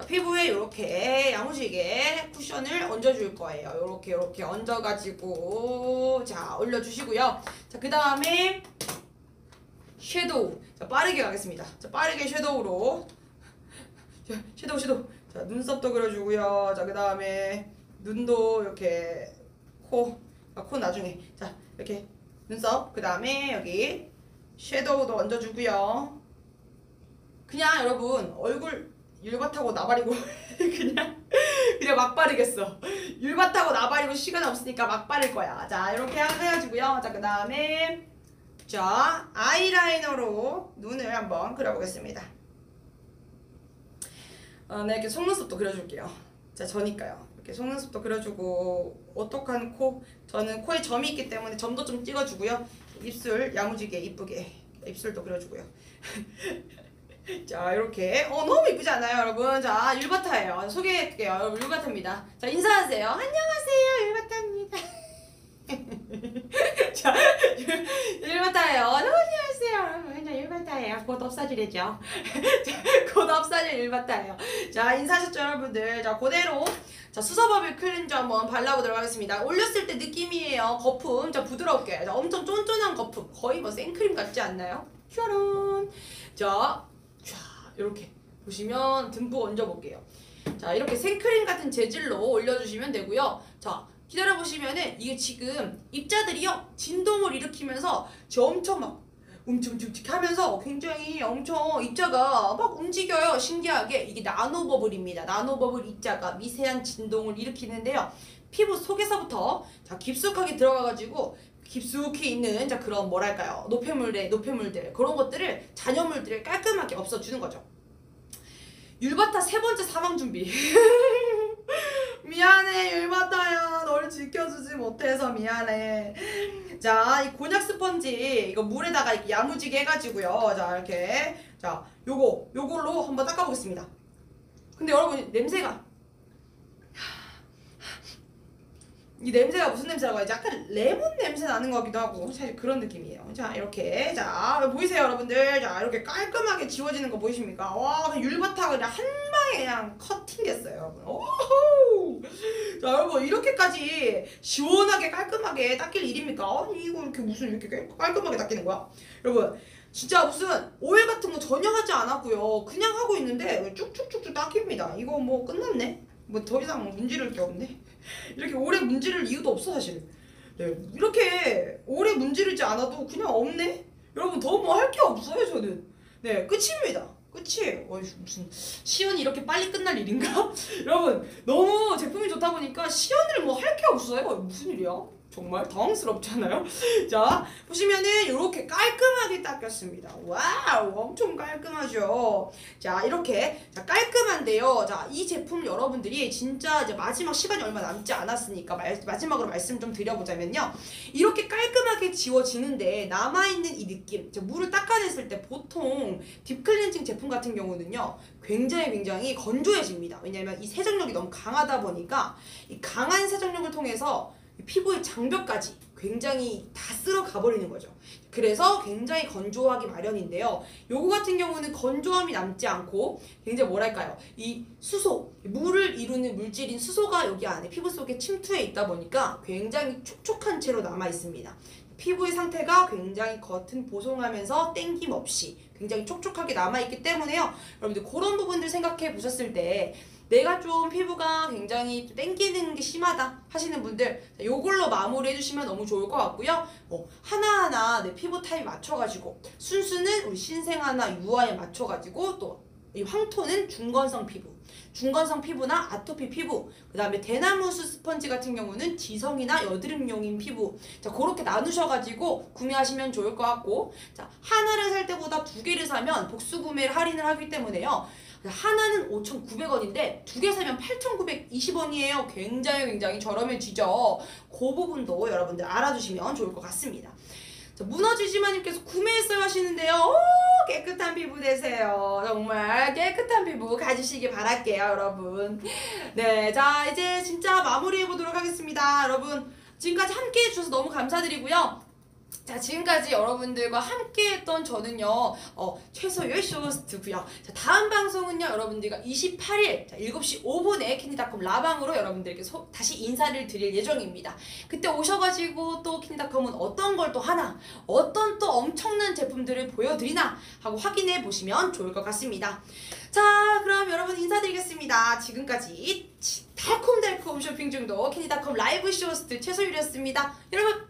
A: 피부에 이렇게 야무지게 쿠션을 얹어줄 거예요. 이렇게 얹어가지고 자 올려주시고요. 자, 그 다음에 섀도우. 자, 빠르게 가겠습니다. 자, 빠르게 섀도우로 자, 섀도우. 자, 눈썹도 그려주고요. 자, 그 다음에 눈도 이렇게 코 나중에. 자, 이렇게 눈썹. 그 다음에 여기 섀도우도 얹어주고요. 그냥 여러분 얼굴 율바타고 나발이고 그냥 막 바르겠어. 율바타고 나발이고 시간 없으니까 막 바를 거야. 자, 이렇게 해가지고요. 자, 그 다음에 자, 아이라이너로 눈을 한번 그려보겠습니다. 네, 이렇게 속눈썹도 그려줄게요. 자, 저니까요. 이렇게 속눈썹도 그려주고 오똑한 코. 저는 코에 점이 있기 때문에 점도 좀 찍어주고요. 입술 야무지게 이쁘게 입술도 그려주고요. 자, 이렇게 너무 이쁘지 않아요, 여러분? 자, 율바타예요. 소개할게요. 여러분, 율바타입니다. 자, 인사하세요. 안녕하세요, 율바타입니다. 자, 율바타예요. 안녕하세요, 여러분. 율바타예요. 곧 없어지래죠. 자, 곧 없어질 율바타예요. 자, 인사하셨죠, 여러분들? 자, 그대로 자, 수서버블 클렌저 한번 발라보도록 하겠습니다. 올렸을 때 느낌이에요. 거품. 자, 부드럽게. 자, 엄청 쫀쫀한 거품. 거의 뭐 생크림 같지 않나요? 슈아론. 자, 이렇게 보시면 듬뿍 얹어볼게요. 자, 이렇게 생크림 같은 재질로 올려주시면 되고요. 자, 기다려보시면은 이게 지금 입자들이요 진동을 일으키면서 엄청 막 움직움직 하면서 굉장히 엄청 입자가 막 움직여요. 신기하게. 이게 나노버블입니다. 나노버블 입자가 미세한 진동을 일으키는데요. 피부 속에서부터 자, 깊숙하게 들어가가지고 깊숙이 있는 자, 그런 뭐랄까요, 노폐물들 그런 것들을, 잔여물들을 깔끔하게 없애주는 거죠. 율바타 세 번째 사망 준비. 미안해 율바타야, 널 지켜주지 못해서 미안해. 자, 이 곤약 스펀지 이거 물에다가 이렇게 야무지게 해가지고요. 자, 이렇게 자, 요걸로 한번 닦아보겠습니다. 근데 여러분 냄새가 이 냄새가 무슨 냄새라고 해야지? 약간 레몬 냄새 나는 것 같기도 하고 사실 그런 느낌이에요. 자, 이렇게 자 보이세요 여러분들? 자, 이렇게 깔끔하게 지워지는 거 보이십니까? 와, 그 율바타가 그냥 한 방에 그냥 커팅됐어요, 여러분. 오호! 자, 여러분 이렇게까지 시원하게 깔끔하게 닦일 일입니까? 아니, 이거 이렇게 깔끔하게 닦이는 거야? 여러분 진짜 무슨 오일 같은 거 전혀 하지 않았고요. 그냥 하고 있는데 쭉쭉쭉쭉 닦입니다. 이거 뭐 끝났네? 뭐 더 이상 문지를 게 없네. 이렇게 오래 문지를 이유도 없어 사실. 네, 이렇게 오래 문지르지 않아도 그냥 없네. 여러분 더 뭐 할 게 없어요 저는. 네, 끝입니다. 끝이에요. 무슨 시연이 이렇게 빨리 끝날 일인가? 여러분 너무 제품이 좋다 보니까 시연을 뭐 할 게 없어요. 무슨 일이야? 정말 당황스럽잖아요. 자, 보시면은 이렇게 깔끔하게 닦였습니다. 와우, 엄청 깔끔하죠. 자, 이렇게 자 깔끔한데요. 자, 이 제품 여러분들이 진짜 이제 마지막 시간이 얼마 남지 않았으니까 마지막으로 말씀 좀 드려보자면요. 이렇게 깔끔하게 지워지는데 남아있는 이 느낌, 물을 닦아냈을 때 보통 딥클렌징 제품 같은 경우는요 굉장히 건조해집니다. 왜냐면 이 세정력이 너무 강하다 보니까 이 강한 세정력을 통해서 피부의 장벽까지 굉장히 다 쓸어 가버리는 거죠. 그래서 굉장히 건조하기 마련인데요. 요거 같은 경우는 건조함이 남지 않고 굉장히 뭐랄까요? 이 수소, 물을 이루는 물질인 수소가 여기 안에 피부 속에 침투해 있다 보니까 굉장히 촉촉한 채로 남아 있습니다. 피부의 상태가 굉장히 겉은 보송하면서 땡김없이 굉장히 촉촉하게 남아있기 때문에요. 여러분들 그런 부분들 생각해 보셨을 때 내가 좀 피부가 굉장히 땡기는 게 심하다 하시는 분들 요걸로 마무리 해주시면 너무 좋을 것 같고요. 하나하나 내 피부 타입 맞춰가지고 순수는 우리 신생아나 유아에 맞춰가지고 또 이 황토는 중건성 피부, 중건성 피부나 아토피 피부, 그 다음에 대나무수 스펀지 같은 경우는 지성이나 여드름용인 피부. 자, 그렇게 나누셔가지고 구매하시면 좋을 것 같고, 자, 하나를 살 때보다 두 개를 사면 복수 구매를 할인을 하기 때문에요. 하나는 5,900원인데 두 개 사면 8,920원이에요. 굉장히 저렴해지죠. 그 부분도 여러분들 알아두시면 좋을 것 같습니다. 자, 무너지지마님께서 구매했어요 하시는데요. 오, 깨끗한 피부 되세요. 정말 깨끗한 피부 가지시길 바랄게요, 여러분. 네, 자, 이제 진짜 마무리해 보도록 하겠습니다. 여러분, 지금까지 함께 해주셔서 너무 감사드리고요. 자, 지금까지 여러분들과 함께 했던 저는요, 최소열 쇼호스트고요. 자, 다음 방송은요, 여러분들과 28일, 자, 7시 5분에 키니닷컴 라방으로 여러분들께 다시 인사를 드릴 예정입니다. 그때 오셔가지고 또 키니닷컴은 어떤 걸 또 하나, 어떤 또 엄청난 제품들을 보여드리나 하고 확인해 보시면 좋을 것 같습니다. 자, 그럼 여러분 인사드리겠습니다. 지금까지 달콤달콤 쇼핑 중독 키니닷컴 라이브 쇼호스트 최소율이었습니다. 여러분,